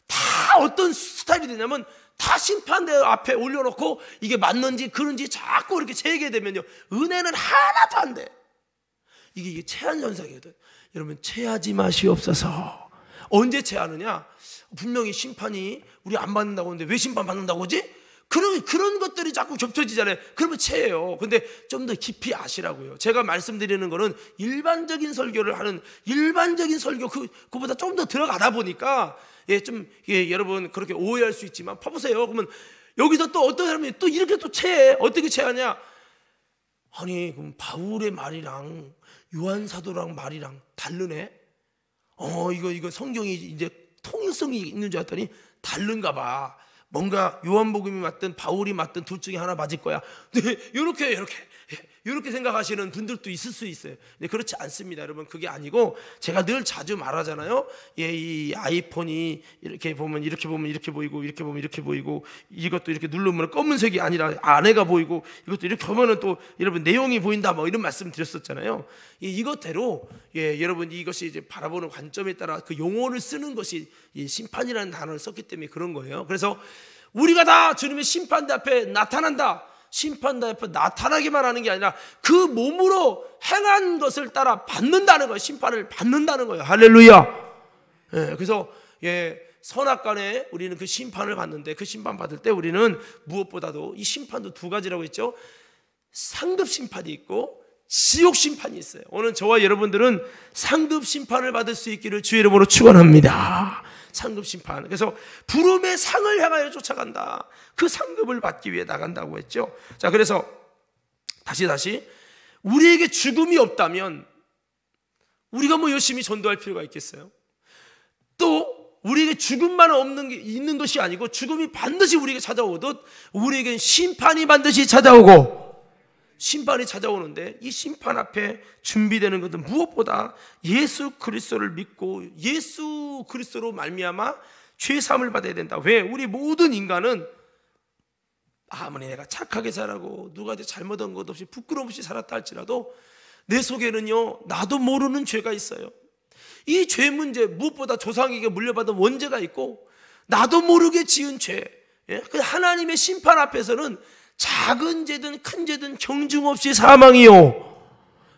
다 어떤 스타일이 되냐면 다 심판대 앞에 올려놓고 이게 맞는지 그런지 자꾸 이렇게 재게 되면요, 은혜는 하나도 안 돼. 이게 체한 현상이거든. 여러분, 체하지 마시옵소서. 언제 체하느냐? 분명히 심판이 우리 안 받는다고 하는데 왜 심판 받는다고 하지? 그런 것들이 자꾸 겹쳐지잖아요. 그러면 체해요. 근데 좀 더 깊이 아시라고요. 제가 말씀드리는 거는 일반적인 설교를 하는, 일반적인 설교 그보다 좀 더 들어가다 보니까 여러분 그렇게 오해할 수 있지만 봐보세요. 그러면 여기서 또 어떤 사람이 또 이렇게 또 체해. 어떻게 체하냐? 아니, 그럼 바울의 말이랑 요한 사도랑 말이랑 다르네. 이거 성경이 이제 통일성이 있는 줄 알았더니 다른가 봐. 뭔가 요한복음이 맞든 바울이 맞든 둘 중에 하나 맞을 거야. 네, 이렇게 생각하시는 분들도 있을 수 있어요. 근데 그렇지 않습니다, 여러분. 그게 아니고 제가 늘 자주 말하잖아요. 이 아이폰이 이렇게 보면 이렇게 보이고, 이렇게 보면 이렇게 보이고, 이것도 이렇게 누르면 검은색이 아니라 안에가 보이고, 이것도 이렇게 보면은 또 여러분 내용이 보인다, 뭐 이런 말씀 드렸었잖아요. 이것대로 여러분, 이것이 이제 바라보는 관점에 따라 그 용어를 쓰는 것이 이 심판이라는 단어를 썼기 때문에 그런 거예요. 그래서 우리가 다 주님의 심판대 앞에 나타난다. 심판대 앞에 나타나기만 하는 게 아니라 그 몸으로 행한 것을 따라 받는다는 거예요. 심판을 받는다는 거예요. 할렐루야. 그래서 선악간에 우리는 그 심판을 받는데, 그 심판 받을 때 우리는 무엇보다도 이 심판도 두 가지라고 했죠. 상급 심판이 있고 지옥 심판이 있어요. 오늘 저와 여러분들은 상급 심판을 받을 수 있기를 주의 이름으로 축원합니다. 상급 심판. 그래서 부름의 상을 향하여 쫓아간다. 그 상급을 받기 위해 나간다고 했죠. 자, 그래서 다시 우리에게 죽음이 없다면 우리가 뭐 열심히 전도할 필요가 있겠어요? 또 우리에게 죽음만 있는 것이 아니고 죽음이 반드시 우리에게 찾아오듯 우리에겐 심판이 반드시 찾아오고, 심판이 찾아오는데 이 심판 앞에 준비되는 것은 무엇보다 예수 그리스도를 믿고 예수 그리스도로 말미암아 죄 사함을 받아야 된다. 왜? 우리 모든 인간은 아무리 내가 착하게 살아고 누구한테 잘못한 것 없이 부끄럼 없이 살았다 할지라도 내 속에는요, 나도 모르는 죄가 있어요. 이 죄 문제, 무엇보다 조상에게 물려받은 원죄가 있고 나도 모르게 지은 죄, 하나님의 심판 앞에서는 작은 죄든 큰 죄든 경중 없이 사망이요,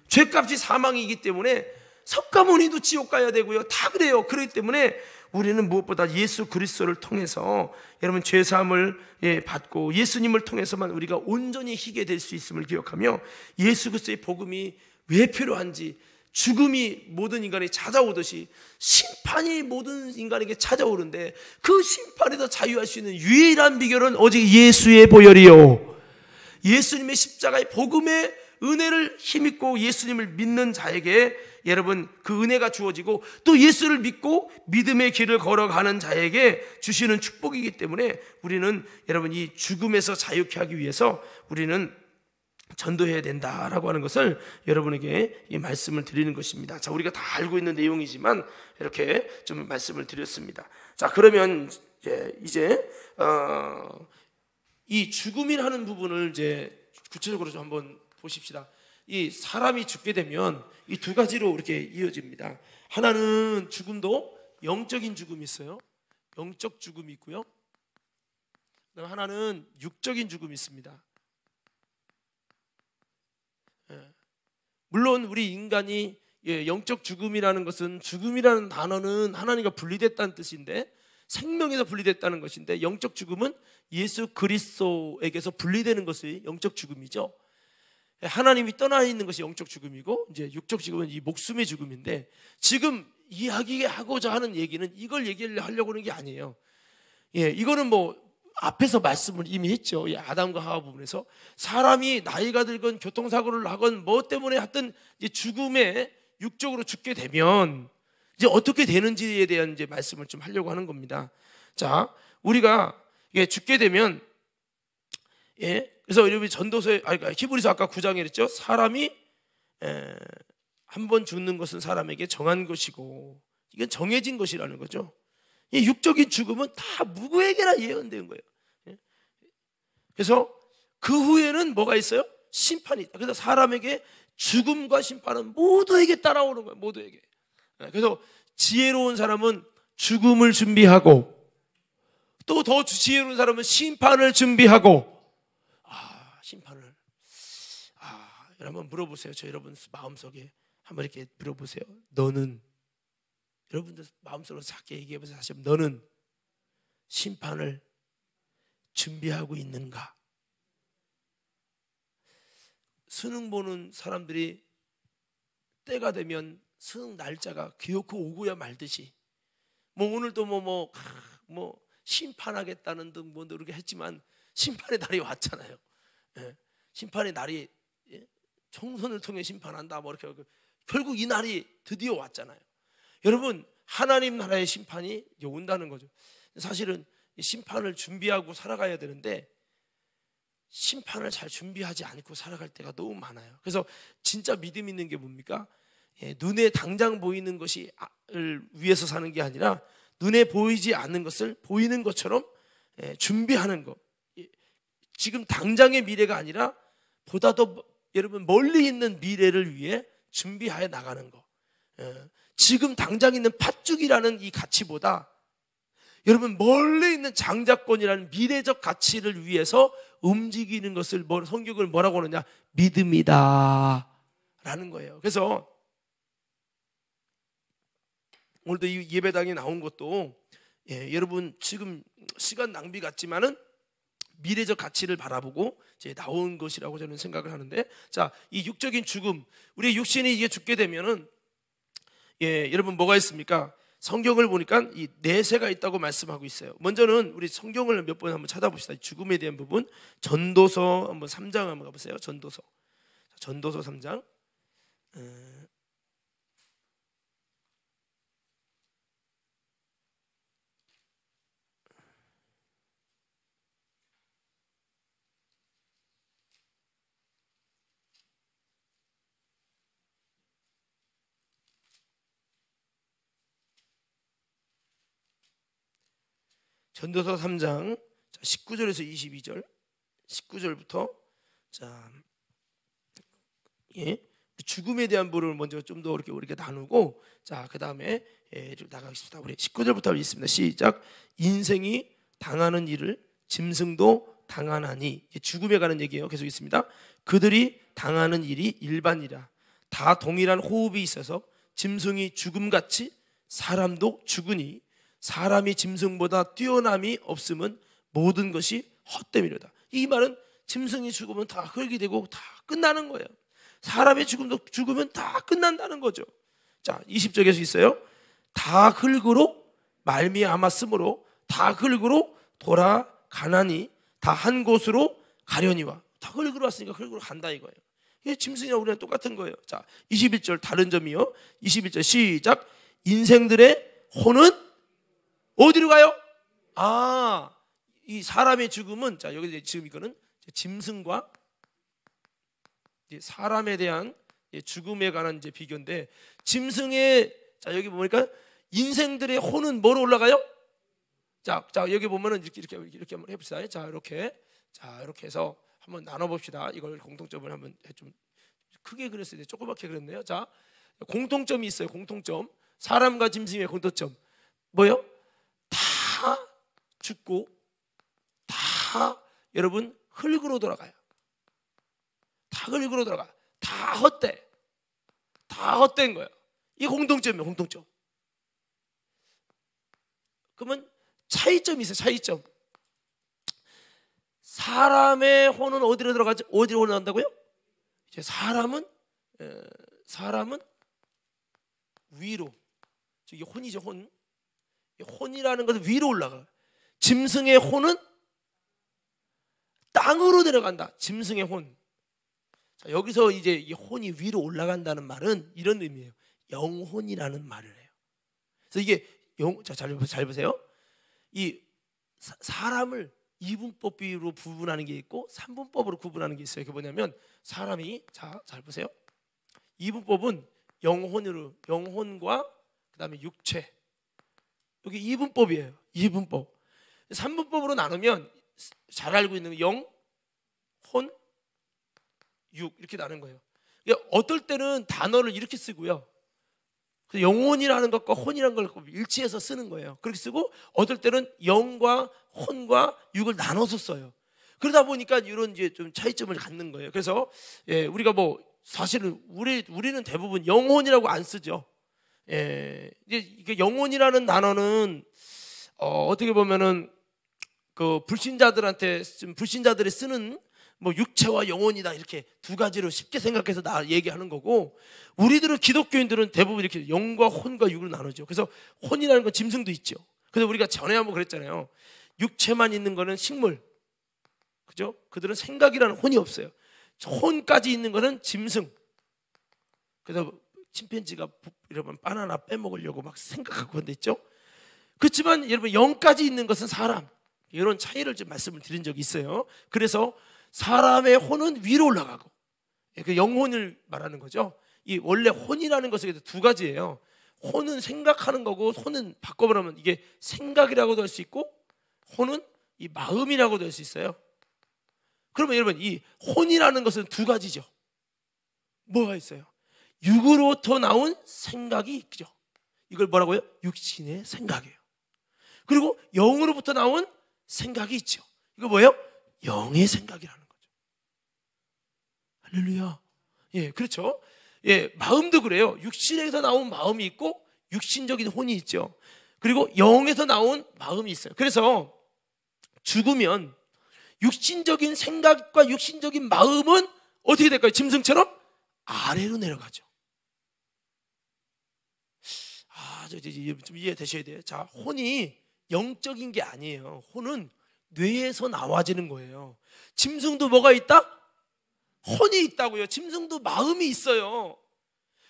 죄값이 사망이기 때문에 석가모니도 지옥 가야 되고요, 다 그래요. 그렇기 때문에 우리는 무엇보다 예수 그리스도를 통해서 여러분 죄사함을 받고 예수님을 통해서만 우리가 온전히 희게 될 수 있음을 기억하며, 예수 그리스도의 복음이 왜 필요한지, 죽음이 모든 인간에 찾아오듯이 심판이 모든 인간에게 찾아오는데 그 심판에서 자유할 수 있는 유일한 비결은 오직 예수의 보혈이요, 예수님의 십자가의 복음의 은혜를 힘입고 예수님을 믿는 자에게 여러분 그 은혜가 주어지고, 또 예수를 믿고 믿음의 길을 걸어가는 자에게 주시는 축복이기 때문에 우리는 여러분 이 죽음에서 자유케 하기 위해서 우리는 전도해야 된다라고 하는 것을 여러분에게 이 말씀을 드리는 것입니다. 자, 우리가 다 알고 있는 내용이지만 이렇게 좀 말씀을 드렸습니다. 자, 그러면 이제 이 죽음이라는 부분을 이제 구체적으로 좀 한번 보십시다. 이 사람이 죽게 되면 이 두 가지로 이렇게 이어집니다. 하나는 죽음도 영적인 죽음이 있어요. 영적 죽음이 있고요. 그다음 하나는 육적인 죽음이 있습니다. 물론 우리 인간이 영적 죽음이라는 것은, 죽음이라는 단어는 하나님과 분리됐다는 뜻인데, 생명에서 분리됐다는 것인데, 영적 죽음은 예수 그리스도에게서 분리되는 것이 영적 죽음이죠. 하나님이 떠나 있는 것이 영적 죽음이고, 이제 육적 죽음은 이 목숨의 죽음인데, 지금 이야기하고자 하는 얘기는 이걸 얘기하려고 하는 게 아니에요. 이거는 뭐 앞에서 말씀을 이미 했죠. 아담과 하와 부분에서 사람이 나이가 들건 교통사고를 하건 뭐 때문에 하여튼 이제 죽음에 육적으로 죽게 되면 이제 어떻게 되는지에 대한 이제 말씀을 좀 하려고 하는 겁니다. 자, 우리가 죽게 되면 그래서 여러분이 전도서에 히브리서 아까 9장에 그랬죠. 사람이 한 번 죽는 것은 사람에게 정한 것이고 이건 정해진 것이라는 거죠. 이 육적인 죽음은 다 누구에게나 예언된 거예요. 그래서 그 후에는 뭐가 있어요? 심판이 있다. 그래서 사람에게 죽음과 심판은 모두에게 따라오는 거예요. 모두에게. 그래서 지혜로운 사람은 죽음을 준비하고 또 더 지혜로운 사람은 심판을 준비하고. 심판을. 여러분 물어보세요. 저 여러분 마음속에 한번 이렇게 물어보세요. 너는, 여러분들 마음속으로 작게 얘기해보세요. 다시 한번. 너는 심판을 준비하고 있는가? 수능 보는 사람들이 때가 되면 수능 날짜가 기어코 오고야 말듯이 오늘도 심판하겠다는 등 이렇게 했지만 심판의 날이 왔잖아요. 심판의 날이, 총선을 통해 심판한다 이렇게 결국 이 날이 드디어 왔잖아요. 여러분, 하나님 나라의 심판이 온다는 거죠. 사실은 심판을 준비하고 살아가야 되는데 심판을 잘 준비하지 않고 살아갈 때가 너무 많아요. 그래서 진짜 믿음 있는 게 뭡니까? 눈에 당장 보이는 것을 위해서 사는 게 아니라 눈에 보이지 않는 것을 보이는 것처럼 준비하는 것. 지금 당장의 미래가 아니라 보다 더 여러분 멀리 있는 미래를 위해 준비하여 나가는 것. 지금 당장 있는 팥죽이라는 이 가치보다 여러분 멀리 있는 장자권이라는 미래적 가치를 위해서 움직이는 것을 성경을 뭐라고 하느냐? 믿음이다 라는 거예요. 그래서 오늘도 이 예배당에 나온 것도 여러분 지금 시간 낭비 같지만은 미래적 가치를 바라보고 이제 나온 것이라고 저는 생각을 하는데, 자, 이 육적인 죽음, 우리 육신이 이게 죽게 되면은 여러분 뭐가 있습니까? 성경을 보니까 이 내세가 있다고 말씀하고 있어요. 먼저는 우리 성경을 몇 번 한번 찾아봅시다. 죽음에 대한 부분, 전도서 한번 3장 한번 가보세요. 전도서 3장. 전도서 3장 19절에서 22절, 19절부터 죽음에 대한 부분을 먼저 좀 더 이렇게 나누고, 그 다음에 나가겠습니다. 우리 19절부터 읽습니다. 시작. 인생이 당하는 일을 짐승도 당하나니, 죽음에 가는 얘기예요. 계속 있습니다. 그들이 당하는 일이 일반이라. 다 동일한 호흡이 있어서 짐승이 죽음같이 사람도 죽으니 사람이 짐승보다 뛰어남이 없음은 모든 것이 헛됨이로다. 이 말은 짐승이 죽으면 다 흙이 되고 다 끝나는 거예요. 사람의 죽음도 죽으면 다 끝난다는 거죠. 자, 20절에서 있어요. 다 흙으로 말미암았으므로 다 흙으로 돌아가나니 다 한 곳으로 가려니와. 다 흙으로 왔으니까 흙으로 간다 이거예요. 이게 짐승이랑 우리랑 똑같은 거예요. 자, 21절 다른 점이요. 21절 시작. 인생들의 혼은 어디로 가요? 이 사람의 죽음은, 자, 여기 지금 이거는 짐승과 사람에 대한 죽음에 관한 이제 비교인데, 짐승의, 자, 여기 보니까 인생들의 혼은 뭐로 올라가요? 자, 여기 보면은 이렇게 한번 해봅시다. 자, 이렇게 해서 한번 나눠봅시다. 이걸 공통점을 한번 좀 크게 그렸어요. 조그맣게 그렸네요. 자, 공통점이 있어요. 공통점. 사람과 짐승의 공통점 뭐요? 다 죽고 다 여러분 흙으로 돌아가요. 다 흙으로 돌아가. 다 헛돼. 다 헛된 거예요. 이게 공통점이에요. 공통점. 그러면 차이점이 있어요. 차이점. 사람의 혼은 어디로 들어가죠? 어디로 올라간다고요? 이제 사람은 위로. 이게 혼이죠. 혼. 혼이라는 것은 위로 올라가. 짐승의 혼은 땅으로 내려간다. 짐승의 혼. 자, 여기서 이제 이 혼이 위로 올라간다는 말은 이런 의미예요. 영혼이라는 말을 해요. 그래서 이게 잘 보세요. 이 사람을 이분법으로 구분하는 게 있고 3분법으로 구분하는 게 있어요. 그게 뭐냐면 사람이 잘 보세요. 이분법은 영혼과 그다음에 육체, 여기 이분법이에요. 이분법. 3분법으로 나누면 잘 알고 있는 영, 혼, 육 이렇게 나눈 거예요. 어떨 때는 단어를 이렇게 쓰고요. 영혼이라는 것과 혼이라는 걸 일치해서 쓰는 거예요. 그렇게 쓰고 어떨 때는 영과 혼과 육을 나눠서 써요. 그러다 보니까 이런 이제 좀 차이점을 갖는 거예요. 그래서 우리가 뭐 사실은 우리는 대부분 영혼이라고 안 쓰죠. 이제 영혼이라는 단어는 어떻게 보면은 그 불신자들이 쓰는 뭐 육체와 영혼이다 이렇게 두 가지로 쉽게 생각해서 얘기하는 거고, 우리들은 기독교인들은 대부분 이렇게 영과 혼과 육으로 나누죠. 그래서 혼이라는 건 짐승도 있죠. 그래서 우리가 전에 한번 그랬잖아요. 육체만 있는 거는 식물, 그죠? 그들은 생각이라는 혼이 없어요. 혼까지 있는 거는 짐승. 그래서 침팬지가 여러분 바나나 빼먹으려고 막 생각하고 그랬죠. 그렇지만 여러분 영까지 있는 것은 사람. 이런 차이를 좀 말씀을 드린 적이 있어요. 그래서 사람의 혼은 위로 올라가고, 그 영혼을 말하는 거죠. 이 원래 혼이라는 것에 두 가지예요. 혼은 생각하는 거고, 혼은 바꿔보면 이게 생각이라고도 할 수 있고, 혼은 이 마음이라고도 할 수 있어요. 그러면 여러분 이 혼이라는 것은 두 가지죠. 뭐가 있어요? 육으로부터 나온 생각이 있죠. 이걸 뭐라고요? 육신의 생각이에요. 그리고 영으로부터 나온 생각이 있죠. 이거 뭐예요? 영의 생각이라는 거죠. 할렐루야. 그렇죠. 마음도 그래요. 육신에서 나온 마음이 있고 육신적인 혼이 있죠. 그리고 영에서 나온 마음이 있어요. 그래서 죽으면 육신적인 생각과 육신적인 마음은 어떻게 될까요? 짐승처럼 아래로 내려가죠. 좀 이해되셔야 돼요. 자, 혼이 영적인 게 아니에요. 혼은 뇌에서 나와지는 거예요. 짐승도 뭐가 있다? 혼이 있다고요. 짐승도 마음이 있어요.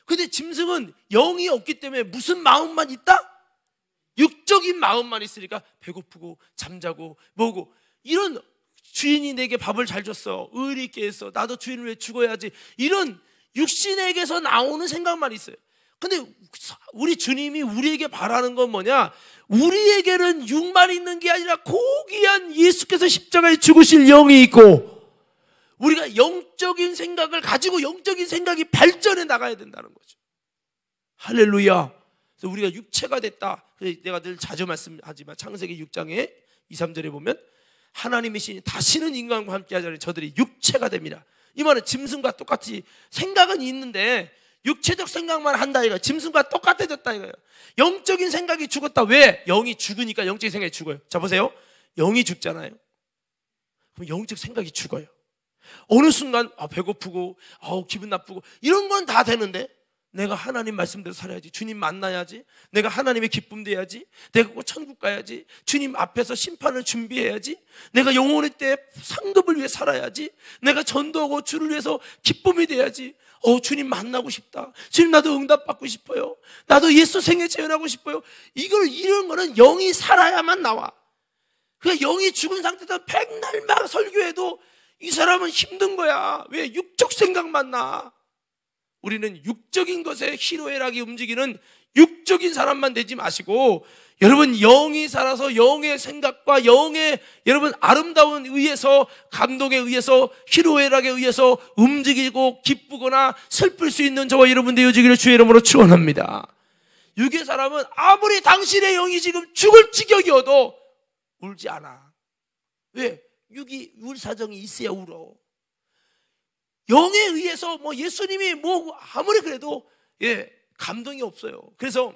근데 짐승은 영이 없기 때문에 무슨 마음만 있다? 육적인 마음만 있으니까 배고프고 잠자고 뭐고, 이런 주인이 내게 밥을 잘 줬어, 의리 있게 했어, 나도 주인을 위해 죽어야지, 이런 육신에게서 나오는 생각만 있어요. 근데 우리 주님이 우리에게 바라는 건 뭐냐? 우리에게는 육만 있는 게 아니라 고귀한 예수께서 십자가에 죽으실 영이 있고, 우리가 영적인 생각을 가지고 영적인 생각이 발전해 나가야 된다는 거죠. 할렐루야. 그래서 우리가 육체가 됐다. 내가 늘 자주 말씀하지만 창세기 6장에 2, 3절에 보면 하나님의 신이 다시는 인간과 함께 하자니 저들이 육체가 됩니다. 이 말은 짐승과 똑같이 생각은 있는데 육체적 생각만 한다 이거예요. 짐승과 똑같아졌다 이거예요. 영적인 생각이 죽었다. 왜? 영이 죽으니까 영적인 생각이 죽어요. 자 보세요. 영이 죽잖아요. 그럼 영적 생각이 죽어요. 어느 순간 배고프고 기분 나쁘고 이런 건 다 되는데, 내가 하나님 말씀대로 살아야지, 주님 만나야지, 내가 하나님의 기쁨 돼야지, 내가 꼭 천국 가야지, 주님 앞에서 심판을 준비해야지, 내가 영혼의 때 상급을 위해 살아야지, 내가 전도하고 주를 위해서 기쁨이 돼야지, 주님 만나고 싶다, 주님 나도 응답받고 싶어요, 나도 예수 생애 재현하고 싶어요. 이런 거는 영이 살아야만 나와. 그냥 영이 죽은 상태에서 백날 막 설교해도 이 사람은 힘든 거야. 왜? 육적 생각만 나. 우리는 육적인 것에 희로애락이 움직이는 육적인 사람만 되지 마시고, 여러분 영이 살아서 영의 생각과 영의 여러분 아름다운 의에서, 감동에 의해서, 희로애락에 의해서 움직이고 기쁘거나 슬플 수 있는 저와 여러분 되어지기를 주의 이름으로 축원합니다. 육의 사람은 아무리 당신의 영이 지금 죽을 지경이어도 울지 않아. 왜? 육이 울 사정이 있어야 울어. 영에 의해서 예수님이 아무리 그래도 감동이 없어요. 그래서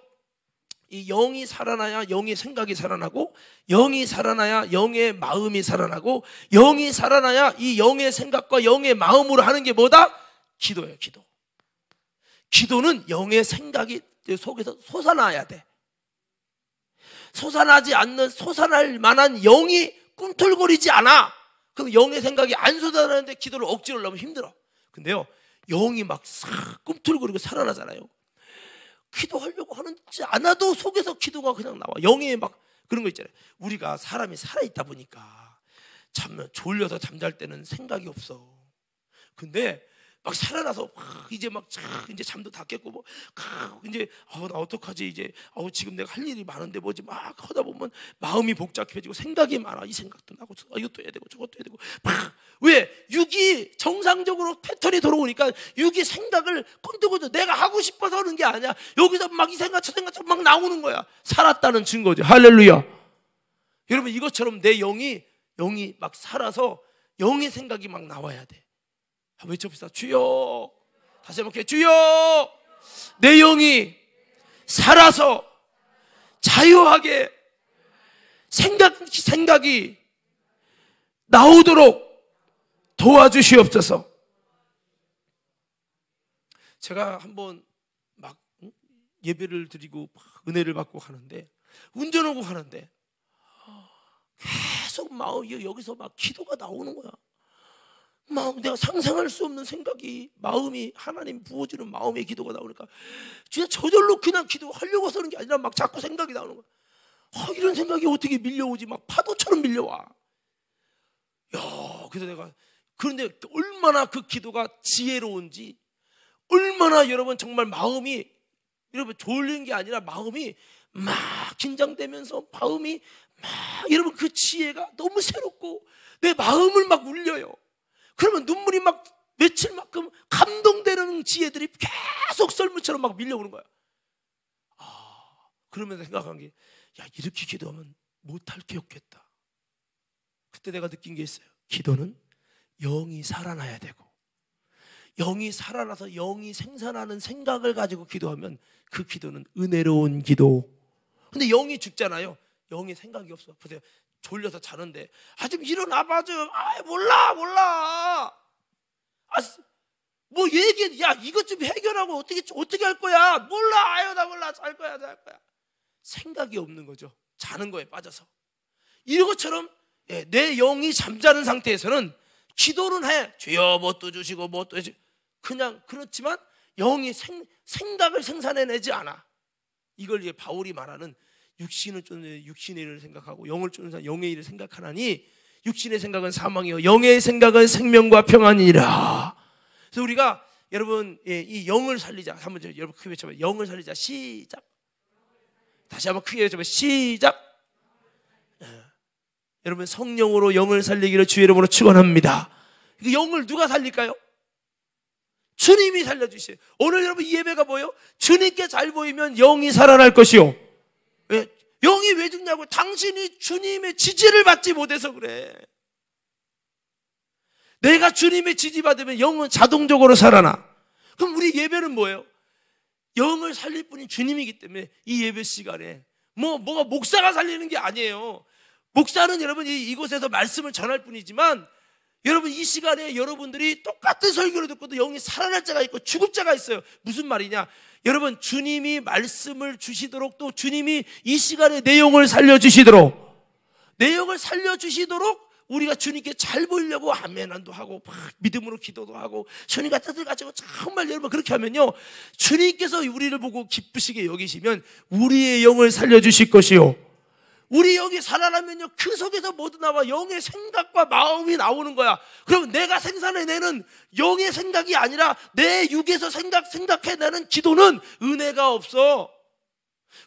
이 영이 살아나야 영의 생각이 살아나고, 영이 살아나야 영의 마음이 살아나고, 영이 살아나야 이 영의 생각과 영의 마음으로 하는 게 뭐다? 기도예요. 기도는 영의 생각이 속에서 솟아나야 돼. 솟아날 만한 영이 꿈틀거리지 않아. 그럼 영의 생각이 안 쏟아나는데 기도를 억지로 하려면 힘들어. 근데요, 영이 막 싹 꿈틀거리고 살아나잖아요. 기도하려고 하지 않아도 속에서 기도가 그냥 나와. 영에 막 그런 거 있잖아요. 우리가 사람이 살아있다 보니까 졸려서 잠잘 때는 생각이 없어. 근데 막 살아나서 이제 이제 잠도 다 깼고 이제 나 어떡하지 이제 지금 내가 할 일이 많은데 뭐지 막 하다 보면 마음이 복잡해지고 생각이 많아. 이 생각도 나고 이것도 해야 되고 저것도 해야 되고 왜? 육이 정상적으로 패턴이 돌아오니까 육이 생각을 꼰대고도 내가 하고 싶어서 하는 게 아니야. 여기서 막 이 생각 저 생각 막 나오는 거야. 살았다는 증거죠. 할렐루야. 여러분 이것처럼 내 영이 막 살아서 영의 생각이 막 나와야 돼. 외쳐봅시다. 주여. 다시 한번 주여. 내 영이 살아서 자유하게 생각이 나오도록 도와주시옵소서. 제가 한번 막 예배를 드리고 은혜를 받고 하는데 운전하고 하는데 계속 여기서 막 기도가 나오는 거야. 막 내가 상상할 수 없는 생각이 마음이 하나님 부어주는 마음의 기도가 나오니까 진짜 저절로 그냥 기도하려고 하는 게 아니라 막 자꾸 생각이 나오는 거야. 이런 생각이 어떻게 밀려오지? 막 파도처럼 밀려와. 그래서 내가 그런데 얼마나 그 기도가 지혜로운지 얼마나 여러분 정말 마음이 여러분 졸린 게 아니라 마음이 막 긴장되면서 마음이 막 여러분 그 지혜가 너무 새롭고 내 마음을 막 울려요. 그러면 눈물이 막 며칠만큼 감동되는 지혜들이 계속 썰물처럼 막 밀려오는 거야. 그러면서 생각한 게 이렇게 기도하면 못할 게 없겠다. 그때 내가 느낀 게 있어요. 기도는 영이 살아나야 되고 영이 살아나서 영이 생산하는 생각을 가지고 기도하면 그 기도는 은혜로운 기도. 근데 영이 죽잖아요. 영이 생각이 없어. 보세요. 졸려서 자는데 좀 일어나봐 좀. 몰라. 뭐 얘기해. 이것 좀 해결하고 어떻게 할 거야. 몰라. 나 몰라. 잘 거야. 생각이 없는 거죠. 자는 거에 빠져서. 이런 것처럼 내 영이 잠자는 상태에서는 기도는 해. 주여 뭣도 주시고 뭣도 해주시고 그냥 그렇지만 영이 생각을 생산해내지 않아. 이걸 바울이 말하는 육신은 쫓는 육신의 일을 생각하고 영을 쫓는 사람 영의 일을 생각하나니 육신의 생각은 사망이요 영의 생각은 생명과 평안이라. 그래서 우리가 여러분 이 영을 살리자. 한번 여러분 크게 외쳐봐요. 영을 살리자. 시작. 다시 한번 크게 외쳐봐요. 시작. 여러분 성령으로 영을 살리기를 주의 이름으로 축원합니다. 그 영을 누가 살릴까요? 주님이 살려주세요. 오늘 여러분 이 예배가 뭐예요? 주님께 잘 보이면 영이 살아날 것이요. 영이 왜 죽냐고? 당신이 주님의 지지를 받지 못해서 그래. 내가 주님의 지지 받으면 영은 자동적으로 살아나. 그럼 우리 예배는 뭐예요? 영을 살릴 분이 주님이기 때문에 이 예배 시간에 뭐가 목사가 살리는 게 아니에요. 목사는 여러분 이곳에서 말씀을 전할 뿐이지만 여러분 이 시간에 여러분들이 똑같은 설교를 듣고도 영이 살아날 자가 있고 죽을 자가 있어요. 무슨 말이냐? 여러분 주님이 말씀을 주시도록 또 주님이 이 시간에 내 영을 살려주시도록 우리가 주님께 잘 보이려고 아멘한도 하고 막 믿음으로 기도도 하고 주님과 뜻을 가지고 정말 여러분 그렇게 하면요 주님께서 우리를 보고 기쁘시게 여기시면 우리의 영을 살려주실 것이요 우리 영이 살아나면요 그 속에서 모두 나와 영의 생각과 마음이 나오는 거야. 그럼 내가 생산해내는 영의 생각이 아니라 내 육에서 생각해내는 기도는 은혜가 없어.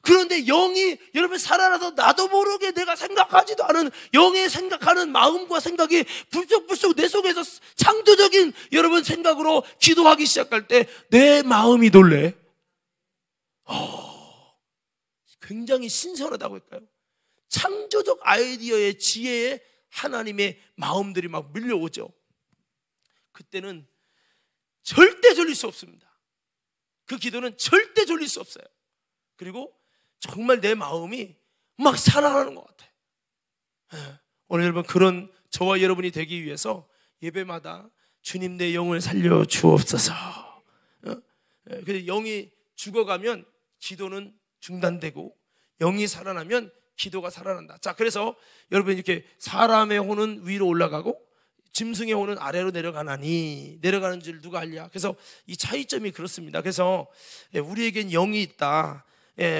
그런데 영이 여러분 살아나서 나도 모르게 내가 생각하지도 않은 영의 생각하는 마음과 생각이 불쑥불쑥 내 속에서 창조적인 여러분 생각으로 기도하기 시작할 때 내 마음이 놀래. 굉장히 신선하다고 할까요? 창조적 아이디어의 지혜에 하나님의 마음들이 막 밀려오죠. 그때는 절대 졸릴 수 없습니다. 그 기도는 절대 졸릴 수 없어요. 그리고 정말 내 마음이 막 살아나는 것 같아요. 오늘 여러분 그런 저와 여러분이 되기 위해서 예배마다 주님 내 영을 살려 주옵소서. 그래서 영이 죽어가면 기도는 중단되고 영이 살아나면 기도가 살아난다. 자, 그래서 여러분 이렇게 사람의 혼은 위로 올라가고 짐승의 혼은 아래로 내려가나니 내려가는 줄 누가 알랴. 그래서 이 차이점이 그렇습니다. 그래서 우리에겐 영이 있다.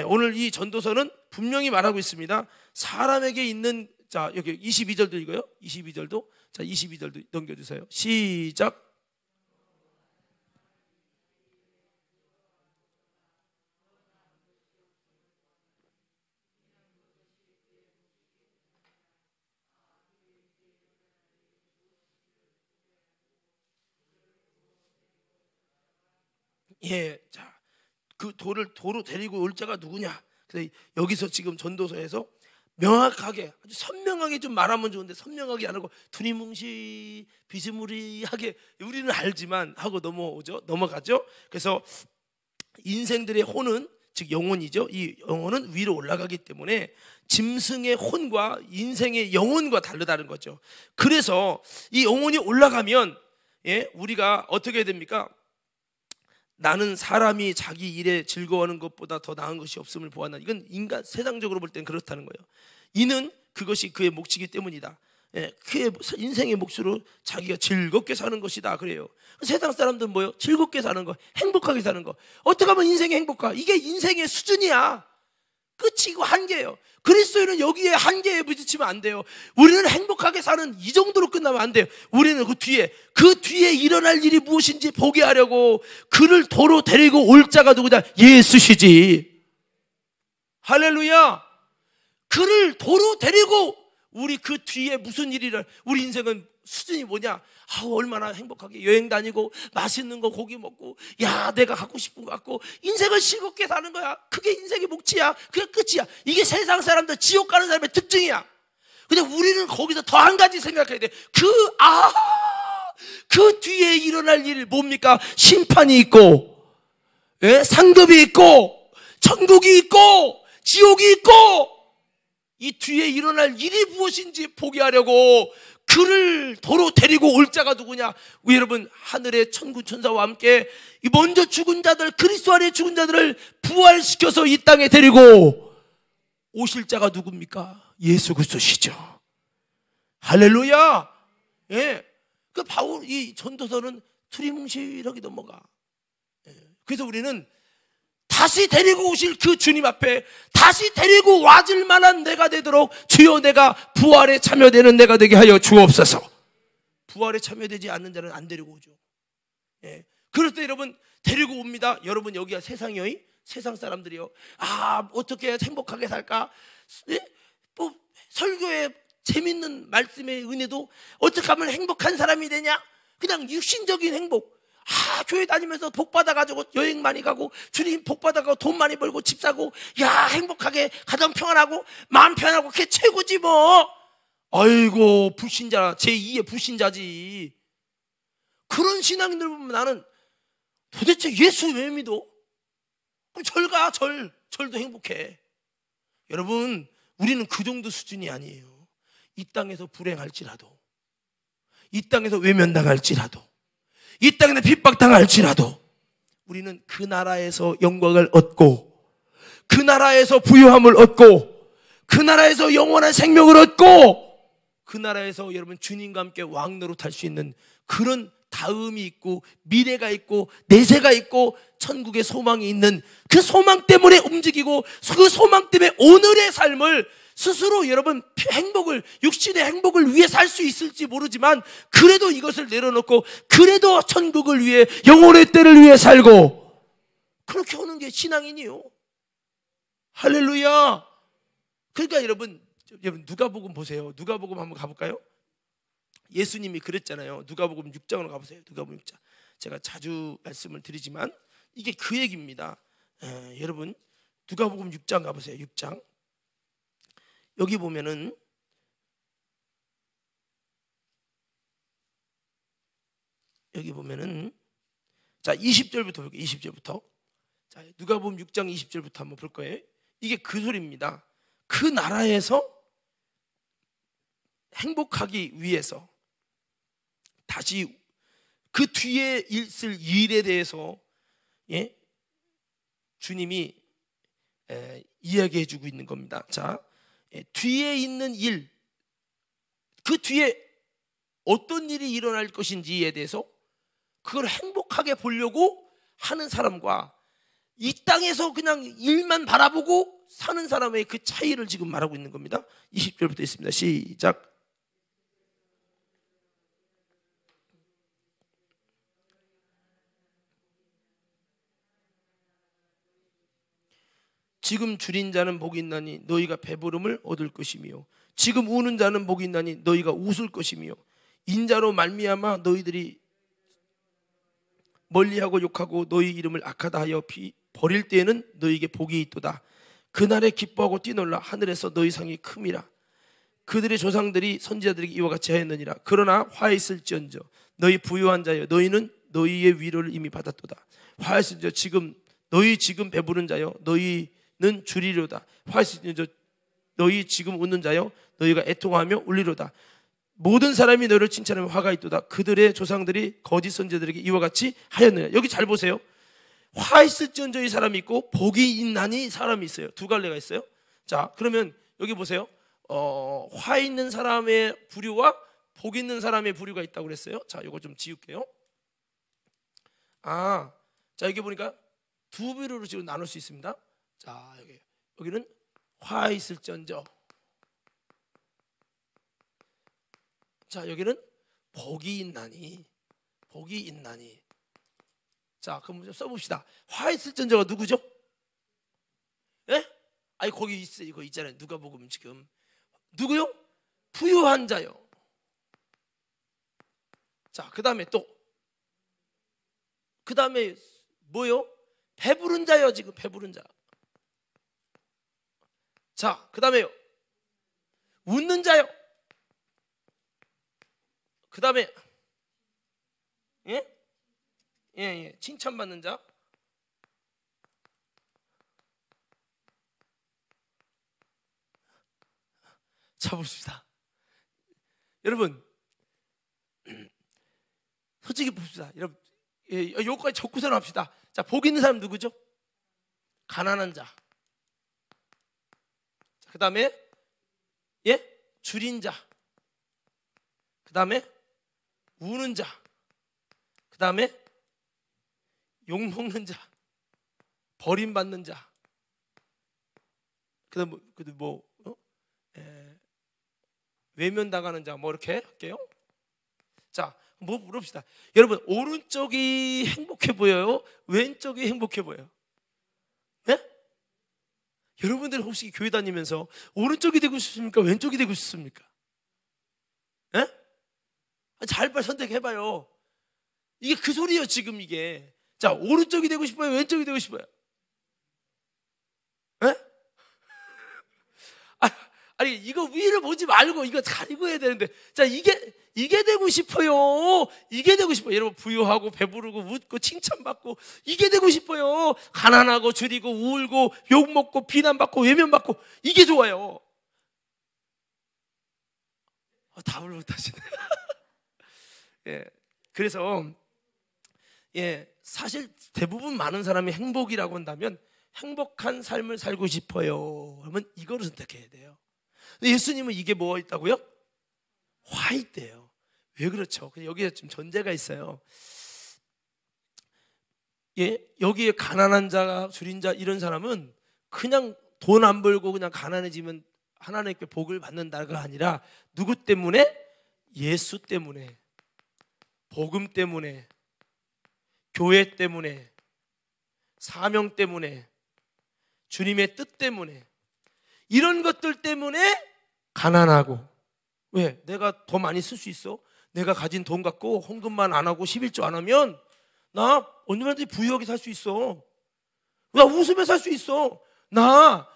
오늘 이 전도서는 분명히 말하고 있습니다. 사람에게 있는 자, 여기 22절도 읽어요. 22절도. 자, 22절도 넘겨주세요. 시작. 예, 자, 그 도로 데리고 올 자가 누구냐? 그래서 여기서 지금 전도서에서 명확하게, 아주 선명하게 좀 말하면 좋은데 선명하게 안 하고 두리뭉실 비스무리하게 우리는 알지만 하고 넘어가죠. 그래서 인생들의 혼은, 즉 영혼이죠. 이 영혼은 위로 올라가기 때문에 짐승의 혼과 인생의 영혼과 다르다는 거죠. 그래서 이 영혼이 올라가면, 예, 우리가 어떻게 됩니까? 나는 사람이 자기 일에 즐거워하는 것보다 더 나은 것이 없음을 보았나. 이건 인간 세상적으로 볼 땐 그렇다는 거예요. 이는 그것이 그의 몫이기 때문이다. 예, 그의 인생의 몫으로 자기가 즐겁게 사는 것이다. 그래요. 세상 사람들은 뭐요? 즐겁게 사는 거, 행복하게 사는 거. 어떻게 하면 인생이 행복하? 이게 인생의 수준이야. 끝이고 한계예요. 그리스도인은 여기에 한계에 부딪히면 안 돼요. 우리는 행복하게 사는 이 정도로 끝나면 안 돼요. 우리는 그 뒤에 일어날 일이 무엇인지 보게 하려고 그를 도로 데리고 올 자가 누구냐? 예수시지. 할렐루야. 그를 도로 데리고 우리 그 뒤에 무슨 일이를, 우리 인생은 수준이 뭐냐? 얼마나 행복하게 여행 다니고 맛있는 거 고기 먹고, 야, 내가 갖고 싶은 거 갖고 인생을 즐겁게 사는 거야. 그게 인생의 몫이야. 그게 끝이야. 이게 세상 사람들 지옥 가는 사람의 특징이야. 근데 우리는 거기서 더 한 가지 생각해야 돼. 그 뒤에 일어날 일 뭡니까? 심판이 있고, 예? 상급이 있고, 천국이 있고, 지옥이 있고, 이 뒤에 일어날 일이 무엇인지 보게 하려고 그를 도로 데리고 올 자가 누구냐? 여러분, 하늘의 천군 천사와 함께 먼저 죽은 자들, 그리스도 안에 죽은 자들을 부활시켜서 이 땅에 데리고 오실 자가 누굽니까? 예수 그리스도시죠. 할렐루야. 예. 그 바울 이 전도서는 두리뭉실하게 넘어가. 예. 그래서 우리는 다시 데리고 오실 그 주님 앞에 다시 데리고 와줄 만한 내가 되도록, 주여 내가 부활에 참여되는 내가 되게 하여 주옵소서. 부활에 참여되지 않는 자는 안 데리고 오죠. 예. 그럴 때 여러분 데리고 옵니다. 여러분 여기가 세상이요, 세상 사람들이요. 어떻게 행복하게 살까? 예? 뭐 설교에 재밌는 말씀의 은혜도 어떻게 하면 행복한 사람이 되냐? 그냥 육신적인 행복. 교회 다니면서 복 받아가지고 여행 많이 가고, 주님 복 받아가고 돈 많이 벌고 집 사고, 야, 행복하게 가정 평안하고 마음 편하고, 그게 최고지 뭐. 아이고, 불신자, 제2의 불신자지. 그런 신앙인들 보면 나는 도대체 예수 왜 믿어? 그럼 절 가, 절도 행복해. 여러분, 우리는 그 정도 수준이 아니에요. 이 땅에서 불행할지라도, 이 땅에서 외면당할지라도, 이 땅에서 핍박당할지라도 우리는 그 나라에서 영광을 얻고, 그 나라에서 부유함을 얻고, 그 나라에서 영원한 생명을 얻고, 그 나라에서 여러분 주님과 함께 왕노릇할 수 있는 그런 다음이 있고, 미래가 있고, 내세가 있고, 천국의 소망이 있는 그 소망 때문에 움직이고, 그 소망 때문에 오늘의 삶을 스스로 여러분 행복을, 육신의 행복을 위해 살 수 있을지 모르지만 그래도 이것을 내려놓고, 그래도 천국을 위해, 영혼의 때를 위해 살고, 그렇게 하는 게 신앙인이요. 할렐루야. 그러니까 여러분 누가복음 보세요. 누가복음 한번 가볼까요? 예수님이 그랬잖아요. 누가복음 6장으로 가보세요. 누가복음 6장. 제가 자주 말씀을 드리지만 이게 그 얘기입니다. 여러분 누가복음 6장 가보세요. 6장. 여기 보면은 자 20절부터 볼게요. 20절부터. 자 누가복음 6장 20절부터 한번 볼 거예요. 이게 그 소리입니다. 그 나라에서 행복하기 위해서 다시 그 뒤에 있을 일에 대해서, 예? 주님이 이야기해 주고 있는 겁니다. 자, 뒤에 있는 일, 그 뒤에 어떤 일이 일어날 것인지에 대해서 그걸 행복하게 보려고 하는 사람과, 이 땅에서 그냥 일만 바라보고 사는 사람의 그 차이를 지금 말하고 있는 겁니다. 20절부터 있습니다. 시작. 지금 줄인 자는 복이 있나니 너희가 배부름을 얻을 것이며 지금 우는 자는 복이 있나니 너희가 웃을 것이며 인자로 말미암아 너희들이 멀리하고 욕하고 너희 이름을 악하다 하여 버릴 때에는 너희에게 복이 있도다. 그날에 기뻐하고 뛰놀라. 하늘에서 너희 상이 큼이라. 그들의 조상들이 선지자들에게 이와 같이 하였느니라. 그러나 화있을지언정 너희 부유한 자여 너희는 너희의 위로를 이미 받았도다. 화있을지언정 지금 배부른 자여 너희는 주리로다. 화있을지언정 너희 지금 웃는 자여 너희가 애통하며 울리로다. 모든 사람이 너희를 칭찬하면 화가 있도다. 그들의 조상들이 거짓 선지자들에게 이와 같이 하였느냐. 여기 잘 보세요. 화 있을지언정 이 사람이 있고 복이 있나니 사람이 있어요. 두 갈래가 있어요. 자, 그러면 여기 보세요. 화 있는 사람의 부류와 복 있는 사람의 부류가 있다고 그랬어요. 자, 이거 좀 지울게요. 자, 여기 보니까 두 부류로 지금 나눌 수 있습니다. 자, 여기는 화 있을지언정. 자, 여기는 복이 있나니. 자, 그럼 좀 써봅시다. 화 있을지언정가 누구죠? 예? 아니 거기 이거 있잖아요. 누가복음 지금 누구요? 부유한 자요. 자, 그 다음에 뭐요? 배부른 자요. 지금 배부른 자. 자, 그 다음에요. 웃는 자요. 그 다음에 칭찬받는 자. 자, 봅시다. 여러분 솔직히 봅시다. 여러분 여기까지 적고선 합시다. 자, 복 있는 사람 누구죠? 가난한 자. 그 다음에 줄인 자. 그 다음에 우는 자. 그 다음에 욕먹는 자. 버림받는 자. 그 다음 외면당하는 자. 뭐 이렇게 할게요. 자, 뭐 물읍시다. 여러분 오른쪽이 행복해 보여요? 왼쪽이 행복해 보여요? 네? 여러분들 혹시 교회 다니면서 오른쪽이 되고 싶습니까? 왼쪽이 되고 싶습니까? 네? 잘 선택해봐요. 이게 그 소리예요 지금 이게. 자, 오른쪽이 되고 싶어요? 왼쪽이 되고 싶어요? 네? 아니 이거 위를 보지 말고 이거 잘 읽어야 되는데. 자, 이게 되고 싶어요. 이게 되고 싶어요. 여러분 부유하고 배부르고 웃고 칭찬받고 이게 되고 싶어요. 가난하고 줄이고 울고 욕먹고 비난받고 외면받고 이게 좋아요. 답을 못하시네. 그래서 사실 대부분 많은 사람이 행복이라고 한다면 행복한 삶을 살고 싶어요. 그러면 이거를 선택해야 돼요. 근데 예수님은 이게 뭐가 있다고요? 화 있대요. 왜 그렇죠? 여기에 좀 전제가 있어요. 여기에 가난한 자, 줄인 자 이런 사람은 그냥 돈 안 벌고 그냥 가난해지면 하나님께 복을 받는다가 아니라 누구 때문에? 예수 때문에, 복음 때문에, 교회 때문에, 사명 때문에, 주님의 뜻 때문에, 이런 것들 때문에 가난하고. 왜? 내가 더 많이 쓸 수 있어? 내가 가진 돈 갖고 헌금만 안 하고 11조 안 하면 나 언제든지 부유하게 살 수 있어. 나 웃으며 살 수 있어. 나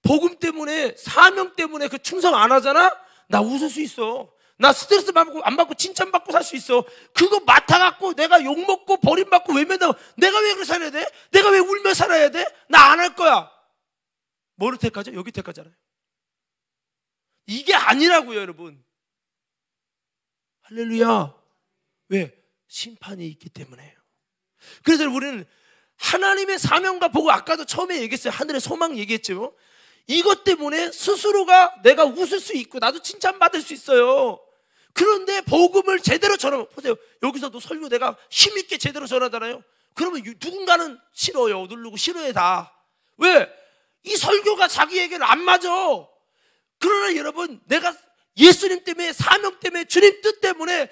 복음 때문에, 사명 때문에 그 충성 안 하잖아? 나 웃을 수 있어. 나 스트레스 안 받고 칭찬받고 살 수 있어. 그거 맡아갖고 내가 욕먹고 버림받고 외면당하고 내가 왜 그렇게 살아야 돼? 내가 왜 울며 살아야 돼? 나 안 할 거야. 뭐를 택하죠? 여기 택하잖아요. 이게 아니라고요, 여러분. 할렐루야. 왜? 심판이 있기 때문에요. 그래서 우리는 하나님의 사명과 복을, 아까도 처음에 얘기했어요. 하늘의 소망 얘기했죠. 이것 때문에 스스로가 내가 웃을 수 있고 나도 칭찬받을 수 있어요. 그런데 복음을 제대로 전하면, 보세요. 여기서도 설교 내가 힘있게 제대로 전하잖아요. 그러면 누군가는 싫어요. 누르고 싫어해 다. 왜? 이 설교가 자기에게는 안 맞아. 그러나 여러분, 내가 예수님 때문에, 사명 때문에, 주님 뜻 때문에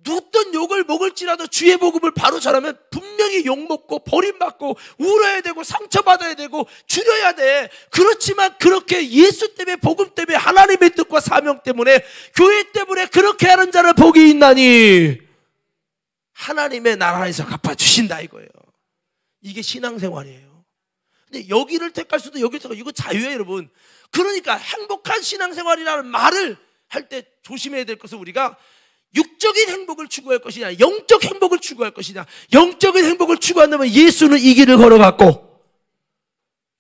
어떤 욕을 먹을지라도 주의 복음을 바로 전하면 분명히 욕먹고 버림받고 울어야 되고 상처받아야 되고 줄여야 돼. 그렇지만 그렇게 예수 때문에, 복음 때문에, 하나님의 뜻과 사명 때문에, 교회 때문에 그렇게 하는 자는 복이 있나니 하나님의 나라에서 갚아주신다 이거예요. 이게 신앙생활이에요. 근데 여기를 택할 수도 여기를 택할, 이거 자유예요 여러분. 그러니까 행복한 신앙생활이라는 말을 할 때 조심해야 될 것은, 우리가 육적인 행복을 추구할 것이냐, 영적 행복을 추구할 것이냐. 영적인 행복을 추구한다면 예수는 이 길을 걸어갔고,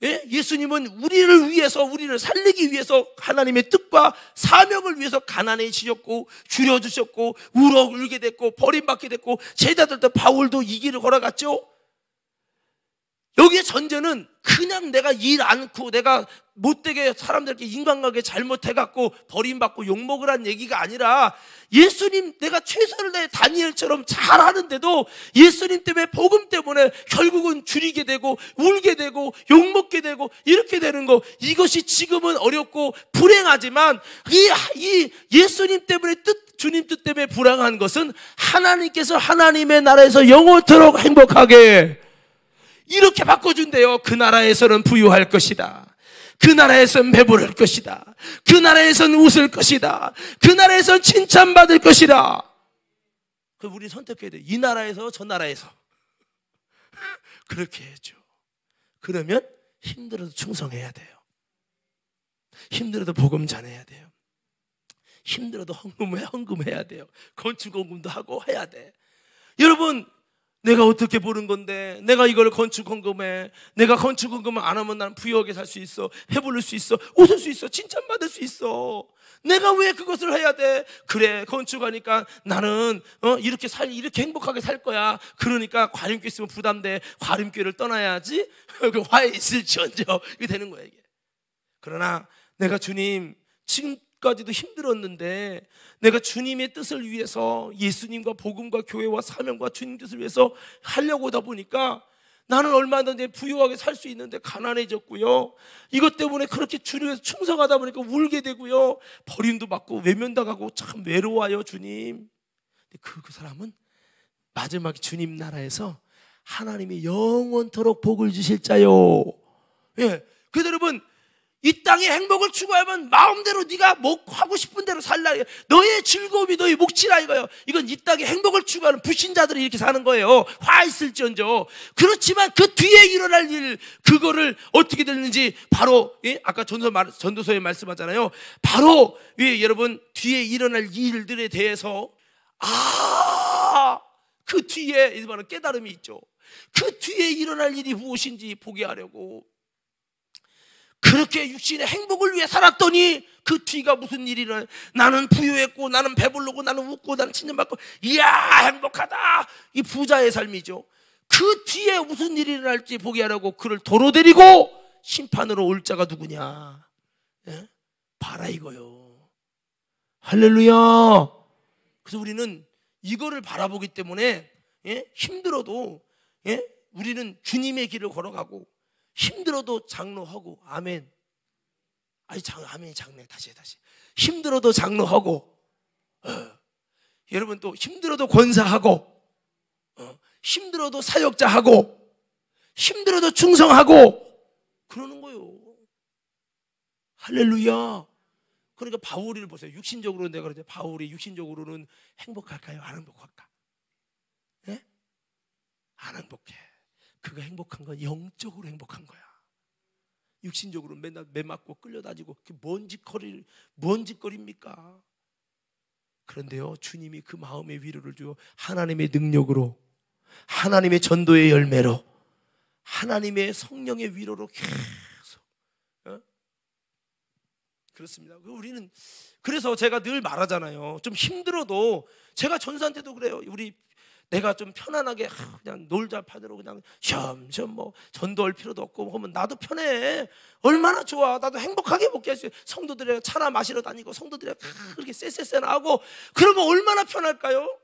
예수님은 우리를 위해서, 우리를 살리기 위해서 하나님의 뜻과 사명을 위해서 가난해지셨고 줄여주셨고 울게 됐고 버림받게 됐고, 제자들도 바울도 이 길을 걸어갔죠. 여기에 전제는 그냥 내가 일 않고 내가 못되게 사람들에게 인간관계 잘못해갖고 버림받고 욕먹으란 얘기가 아니라, 예수님, 내가 최선을 다해 다니엘처럼 잘하는데도 예수님 때문에, 복음 때문에 결국은 줄이게 되고 울게 되고 욕먹게 되고 이렇게 되는 거, 이것이 지금은 어렵고 불행하지만 이 예수님 때문에 주님 뜻 때문에 불행한 것은 하나님께서 하나님의 나라에서 영원토록 행복하게 이렇게 바꿔준대요. 그 나라에서는 부유할 것이다. 그 나라에서는 배부를 것이다. 그 나라에서는 웃을 것이다. 그 나라에서는 칭찬받을 것이다. 그럼 우리 선택해야 돼. 이 나라에서 저 나라에서. 그렇게 해야죠. 그러면 힘들어도 충성해야 돼요. 힘들어도 복음 전해야 돼요. 힘들어도 헌금해야 돼요. 건축 헌금도 하고 해야 돼. 여러분, 내가 어떻게 보는 건데, 내가 이걸 건축 헌금해. 내가 건축 헌금을 안 하면 나는 부유하게 살 수 있어. 배부를 수 있어. 웃을 수 있어. 칭찬받을 수 있어. 내가 왜 그것을 해야 돼? 그래, 건축하니까 나는 이렇게 행복하게 살 거야. 그러니까 과림교 있으면 부담돼. 과림교를 떠나야지. 그 화해 있을지언정. 이게 되는 거야 이게. 그러나 내가 주님, 지금까지도 힘들었는데 내가 주님의 뜻을 위해서, 예수님과 복음과 교회와 사명과 주님 뜻을 위해서 하려고 하다 보니까 나는 얼마든지 부유하게 살 수 있는데 가난해졌고요. 이것 때문에 그렇게 주님에서 충성하다 보니까 울게 되고요. 버림도 받고 외면당하고 참 외로워요 주님. 근데 그 사람은 마지막에 주님 나라에서 하나님이 영원토록 복을 주실 자요. 예. 그래서 여러분, 이 땅의 행복을 추구하면 마음대로 네가 하고 싶은 대로 살라. 너의 즐거움이 너의 몫이라 이거예요. 이건 이 땅의 행복을 추구하는 불신자들이 이렇게 사는 거예요. 화 있을지언정. 그렇지만 그 뒤에 일어날 일, 그거를 어떻게 됐는지 바로 아까 전도서에 말씀하잖아요. 바로 여러분, 뒤에 일어날 일들에 대해서 그 뒤에 이 말은 깨달음이 있죠. 그 뒤에 일어날 일이 무엇인지 보게 하려고 그렇게 육신의 행복을 위해 살았더니 그 뒤가 무슨 일이냐. 나는 부유했고 나는 배부르고 나는 웃고 나는 칭찬받고 이야 행복하다. 이 부자의 삶이죠. 그 뒤에 무슨 일이 일어날지 보게 하려고 그를 도로 데리고 심판으로 올 자가 누구냐. 예? 봐라 이거요. 할렐루야. 그래서 우리는 이거를 바라보기 때문에 힘들어도 우리는 주님의 길을 걸어가고 힘들어도 장로하고. 아멘. 아멘이 장래. 다시 힘들어도 장로하고 여러분 또 힘들어도 권사하고 힘들어도 사역자하고 힘들어도 충성하고 그러는 거예요. 할렐루야. 그러니까 바울을 보세요. 육신적으로 내가 그러죠. 바울이 육신적으로는 행복할까요? 안 행복할까? 네? 안 행복해. 그가 행복한 건 영적으로 행복한 거야. 육신적으로 맨날 매 맞고 끌려다니고 그게 뭔 짓거리입니까? 그런데요, 주님이 그 마음의 위로를 주어 하나님의 능력으로, 하나님의 전도의 열매로, 하나님의 성령의 위로로 계속 그렇습니다. 우리는 그래서 제가 늘 말하잖아요. 좀 힘들어도, 제가 전사한테도 그래요. 내가 좀 편안하게 그냥 놀자 판으로 그냥 쉬엄쉬엄 전도할 필요도 없고 하면 나도 편해. 얼마나 좋아. 나도 행복하게 먹게 할 수 있어요. 성도들이랑 차나 마시러 다니고 성도들이랑 그렇게 쎄쎄쎄 나고 그러면 얼마나 편할까요?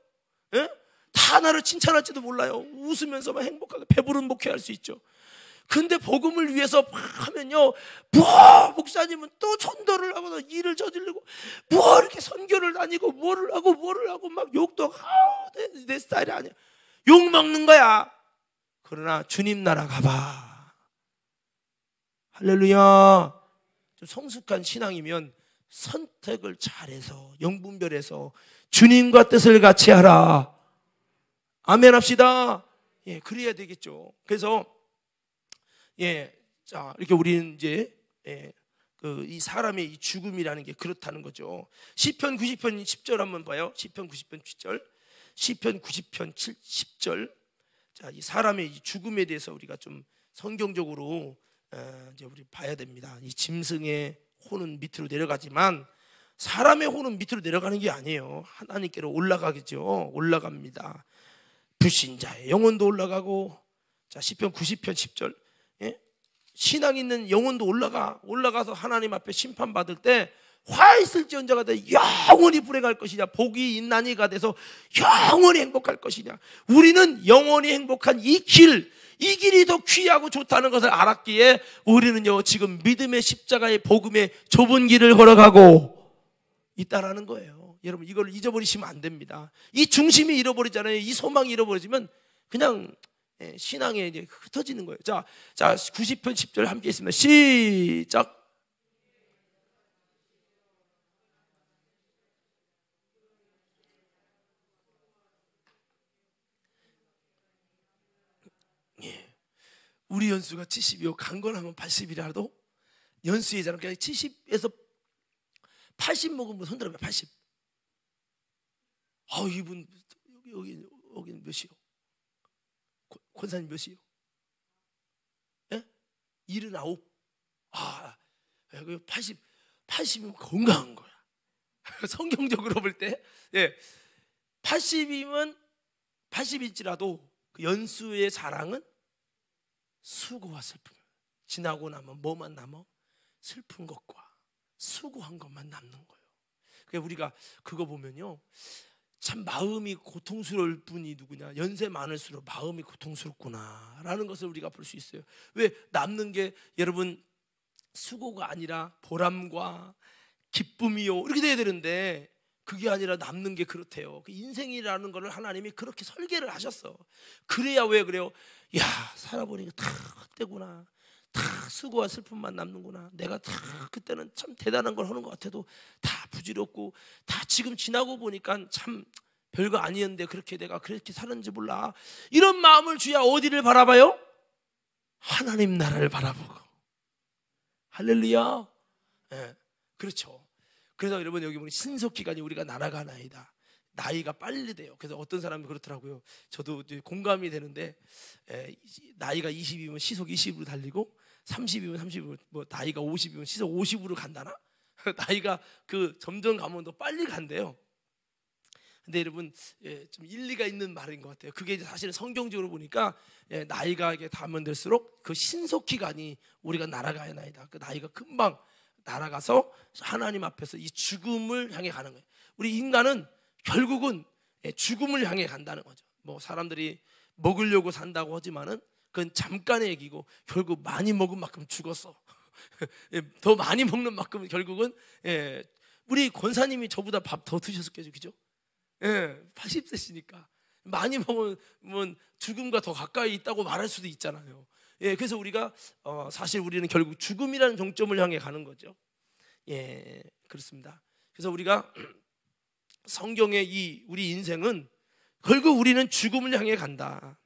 예? 다 나를 칭찬할지도 몰라요. 웃으면서 막 행복하게 배부른 목회할 수 있죠. 근데 복음을 위해서 막 하면요, 뭐 목사님은 또 전도를 하고 일을 저지르고 뭐 이렇게 선교를 다니고 뭐를 하고 막 욕도 하고 내 스타일이 아니야. 욕 먹는 거야. 그러나 주님 나라 가봐. 할렐루야. 좀 성숙한 신앙이면 선택을 잘해서 영분별해서 주님과 뜻을 같이 하라. 아멘 합시다. 예, 그래야 되겠죠. 그래서 자, 이렇게 우리는 이제 이 사람의 이 죽음이라는 게 그렇다는 거죠. 시편 90편 10절 한번 봐요. 시편 90편 10절. 시편 90편 10절. 자, 이 사람의 이 죽음에 대해서 우리가 좀 성경적으로 이제 우리 봐야 됩니다. 이 짐승의 혼은 밑으로 내려가지만 사람의 혼은 밑으로 내려가는 게 아니에요. 하나님께로 올라가겠죠. 올라갑니다. 불신자의 영혼도 올라가고, 자, 시편 90편 10절. 신앙 있는 영혼도 올라가서 하나님 앞에 심판받을 때 화 있을지언자가 돼 영원히 불행할 것이냐, 복이 있나니가 돼서 영원히 행복할 것이냐. 우리는 영원히 행복한 이 길이 더 귀하고 좋다는 것을 알았기에 우리는요 지금 믿음의 십자가의 복음의 좁은 길을 걸어가고 있다라는 거예요. 여러분, 이걸 잊어버리시면 안 됩니다. 이 중심이 잃어버리잖아요. 이 소망이 잃어버리지면 그냥 신앙에 이제 흩어지는 거예요. 자 90편 10절 함께 있습니다. 시작. 우리 연수가 70이요 강건하면 80이라도 연수의 자는 그냥 70에서 80 먹으면 손들어봐. 80. 이분 여기 몇이요? 권사님 몇이요? 79. 80이면 건강한 거야. 성경적으로 볼 때 80일지라도 그 연수의 자랑은 수고와 슬픔. 지나고 나면 뭐만 남아? 슬픈 것과 수고한 것만 남는 거예요. 그러니까 우리가 그거 보면요, 참 마음이 고통스러울 분이 누구냐? 연세 많을수록 마음이 고통스럽구나 라는 것을 우리가 볼 수 있어요. 왜? 남는 게 여러분 수고가 아니라 보람과 기쁨이요 이렇게 돼야 되는데 그게 아니라 남는 게 그렇대요. 그 인생이라는 거를 하나님이 그렇게 설계를 하셨어. 그래야 왜 그래요? 야, 살아보니까 다 헛되구나. 다 수고와 슬픔만 남는구나. 내가 다 그때는 참 대단한 걸 하는 것 같아도 다 부질없고 다 지금 지나고 보니까 참 별거 아니었는데 그렇게 내가 그렇게 사는지 몰라. 이런 마음을 주야 어디를 바라봐요? 하나님 나라를 바라보고. 할렐루야. 그렇죠. 그래서 여러분 여기 보면 신속기간이 우리가 날아가나이다. 나이가 빨리 돼요. 그래서 어떤 사람이 그렇더라고요. 저도 공감이 되는데 나이가 20이면 시속 20으로 달리고 30이면 30으로 뭐 나이가 50이면 시속 50으로 간다나? 나이가 점점 가면 더 빨리 간대요. 근데 여러분 좀 일리가 있는 말인 것 같아요. 그게 사실은 성경적으로 보니까 나이가 닿으면 될수록 그 신속기간이 우리가 날아가야 나이다. 그 나이가 금방 날아가서 하나님 앞에서 이 죽음을 향해 가는 거예요. 우리 인간은 결국은 죽음을 향해 간다는 거죠. 뭐 사람들이 먹으려고 산다고 하지만은 그건 잠깐의 얘기고 결국 많이 먹은 만큼 죽었어. 더 많이 먹는 만큼 결국은 우리 권사님이 저보다 밥 더 드셨겠죠, 그죠? 80세시니까 많이 먹으면 죽음과 더 가까이 있다고 말할 수도 있잖아요. 그래서 우리가 사실 우리는 결국 죽음이라는 정점을 향해 가는 거죠. 그렇습니다. 그래서 우리가 성경의 우리 인생은 결국 우리는 죽음을 향해 간다.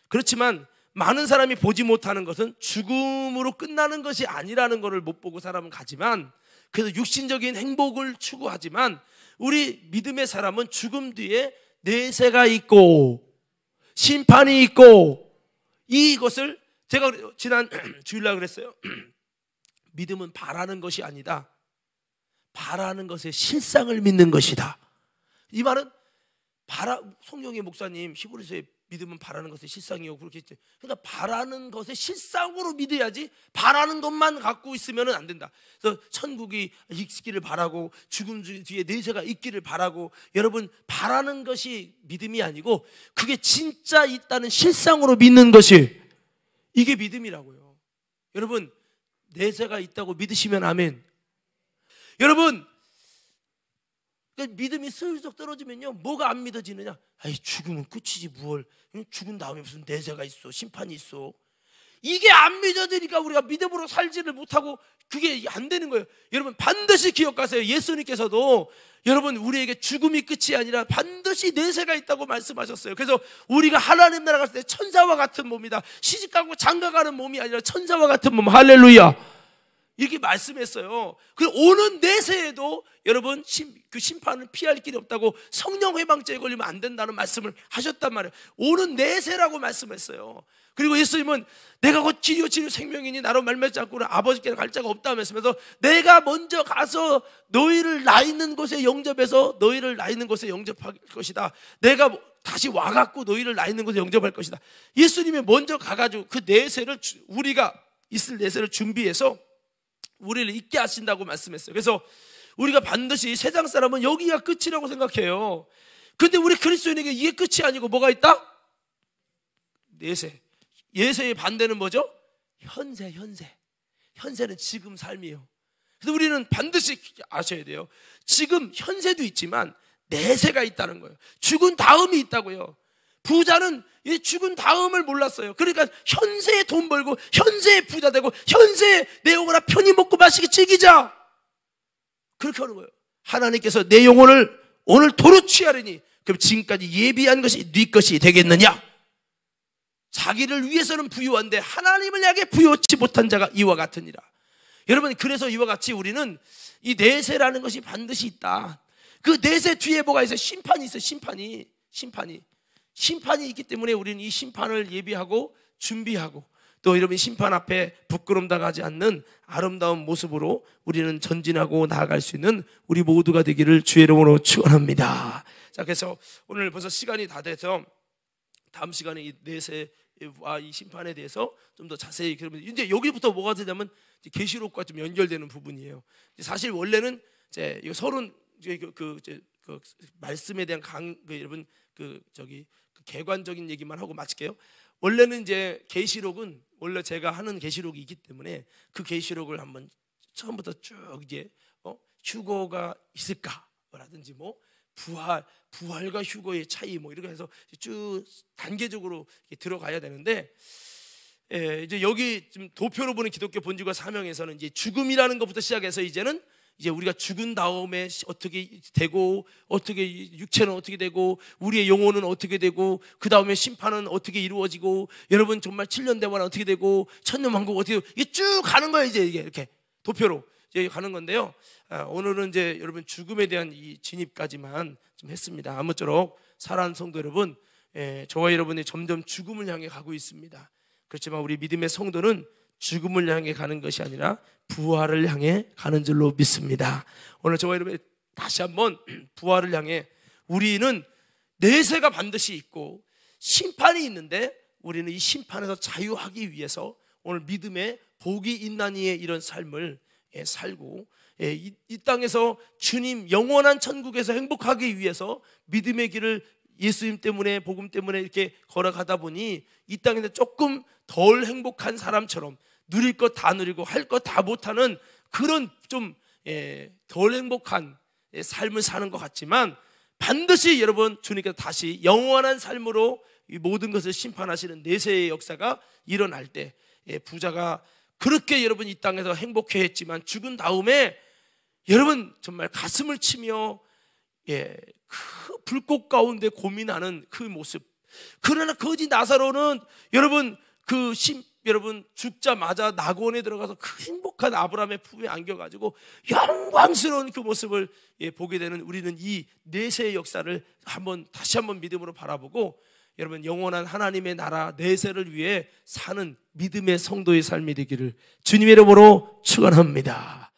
그렇지만 많은 사람이 보지 못하는 것은 죽음으로 끝나는 것이 아니라는 것을 못 보고 사람은 가지만, 그래서 육신적인 행복을 추구하지만 우리 믿음의 사람은 죽음 뒤에 내세가 있고 심판이 있고, 이것을 제가 지난 주일날 그랬어요. 믿음은 바라는 것이 아니다. 바라는 것의 실상을 믿는 것이다. 이 말은 성경의 목사님 히브리서에 믿음은 바라는 것의 실상이요 그렇게 했죠. 그러니까 바라는 것의 실상으로 믿어야지 바라는 것만 갖고 있으면 안 된다. 그래서 천국이 있기를 바라고 죽음 뒤에 내세가 있기를 바라고, 여러분 바라는 것이 믿음이 아니고 그게 진짜 있다는 실상으로 믿는 것이, 이게 믿음이라고요. 여러분, 내세가 있다고 믿으시면 아멘. 여러분, 믿음이 슬쩍 떨어지면요, 뭐가 안 믿어지느냐? 아이, 죽으면 끝이지 뭘. 죽은 다음에 무슨 내세가 있어, 심판이 있어. 이게 안 믿어지니까 우리가 믿음으로 살지를 못하고 그게 안 되는 거예요. 여러분, 반드시 기억하세요. 예수님께서도 여러분, 우리에게 죽음이 끝이 아니라 반드시 내세가 있다고 말씀하셨어요. 그래서 우리가 하나님 나라 갔을 때 천사와 같은 몸이다. 시집가고 장가가는 몸이 아니라 천사와 같은 몸. 할렐루야, 이렇게 말씀했어요. 그 오는 내세에도 여러분, 그 심판을 피할 길이 없다고, 성령 회방죄에 걸리면 안 된다는 말씀을 하셨단 말이에요. 오는 내세라고 말씀했어요. 그리고 예수님은 내가 곧 길이요 진리요 생명이니 나로 말미암지 않고는 아버지께로 갈 자가 없다 말씀해서, 내가 먼저 가서 너희를 나 있는 곳에 영접해서 너희를 나 있는 곳에 영접할 것이다. 내가 다시 와갖고 너희를 나 있는 곳에 영접할 것이다. 예수님이 먼저 가가지고 그 내세를, 우리가 있을 내세를 준비해서 우리를 있게 하신다고 말씀했어요. 그래서 우리가 반드시, 세상 사람은 여기가 끝이라고 생각해요. 근데 우리 그리스도인에게 이게 끝이 아니고 뭐가 있다? 내세. 예세의 반대는 뭐죠? 현세. 현세는 지금 삶이에요. 그래서 우리는 반드시 아셔야 돼요. 지금 현세도 있지만 내세가 있다는 거예요. 죽은 다음이 있다고요. 부자는 죽은 다음을 몰랐어요. 그러니까 현세에 돈 벌고 현세에 부자 되고 현세에 내 영혼아 편히 먹고 마시게 즐기자, 그렇게 하는 거예요. 하나님께서 내 영혼을 오늘 도로 취하리니, 그럼 지금까지 예비한 것이 네 것이 되겠느냐? 자기를 위해서는 부유한데 하나님을 향해 부유치 못한 자가 이와 같으니라. 여러분, 그래서 이와 같이 우리는 이 내세라는 것이 반드시 있다. 그 내세 뒤에 뭐가 있어요? 심판이 있어요. 심판이 있기 때문에 우리는 이 심판을 예비하고 준비하고, 또 여러분, 심판 앞에 부끄럼 당하지 않는 아름다운 모습으로 우리는 전진하고 나아갈 수 있는 우리 모두가 되기를 주의 이름으로 축원합니다. 자, 그래서 오늘 벌써 시간이 다 돼서 다음 시간에 이 내세와 이 심판에 대해서 좀 더 자세히, 그러면 이제 여기부터 뭐가 되냐면 계시록과 좀 연결되는 부분이에요. 사실 원래는 이제 이거 서론 그 말씀에 대한 여러분 개관적인 얘기만 하고 마칠게요. 원래는 이제 계시록은 원래 제가 하는 계시록이 있기 때문에 그 계시록을 한번 처음부터 쭉 이제 휴거가 있을까라든지 뭐 부활과 휴거의 차이 뭐 이렇게 해서 쭉 단계적으로 들어가야 되는데, 이제 여기 좀 도표로 보는 기독교 본질과 사명에서는 이제 죽음이라는 것부터 시작해서 이제는 이제 우리가 죽은 다음에 어떻게 되고, 어떻게 육체는 어떻게 되고, 우리의 영혼은 어떻게 되고, 그 다음에 심판은 어떻게 이루어지고, 여러분 정말 7년 대화는 어떻게 되고, 천년왕국 어떻게 되고, 이게 쭉 가는 거예요. 이제 이게 이렇게 도표로 이제 가는 건데요. 오늘은 이제 여러분 죽음에 대한 이 진입까지만 좀 했습니다. 아무쪼록 사랑하는 성도 여러분, 저와 여러분이 점점 죽음을 향해 가고 있습니다. 그렇지만 우리 믿음의 성도는 죽음을 향해 가는 것이 아니라 부활을 향해 가는 줄로 믿습니다. 오늘 저와 여러분이 다시 한번 부활을 향해, 우리는 내세가 반드시 있고 심판이 있는데 우리는 이 심판에서 자유하기 위해서 오늘 믿음의 복이 있나니의 이런 삶을 살고, 이 땅에서 주님 영원한 천국에서 행복하기 위해서 믿음의 길을 예수님 때문에, 복음 때문에 이렇게 걸어가다 보니 이 땅에서 조금 덜 행복한 사람처럼 누릴 것 다 누리고 할 것 다 못하는 그런 좀 덜 행복한 삶을 사는 것 같지만, 반드시 여러분 주님께서 다시 영원한 삶으로 이 모든 것을 심판하시는 내세의 역사가 일어날 때, 부자가 그렇게 여러분 이 땅에서 행복해 했지만 죽은 다음에 여러분 정말 가슴을 치며 그 불꽃 가운데 고민하는 그 모습. 그러나 거지 나사로는 여러분 여러분 죽자마자 낙원에 들어가서 그 행복한 아브라함의 품에 안겨가지고 영광스러운 그 모습을 보게 되는, 우리는 이 내세의 역사를 다시 한번 믿음으로 바라보고, 여러분 영원한 하나님의 나라 내세를 위해 사는 믿음의 성도의 삶이 되기를 주님의 이름으로 축원합니다.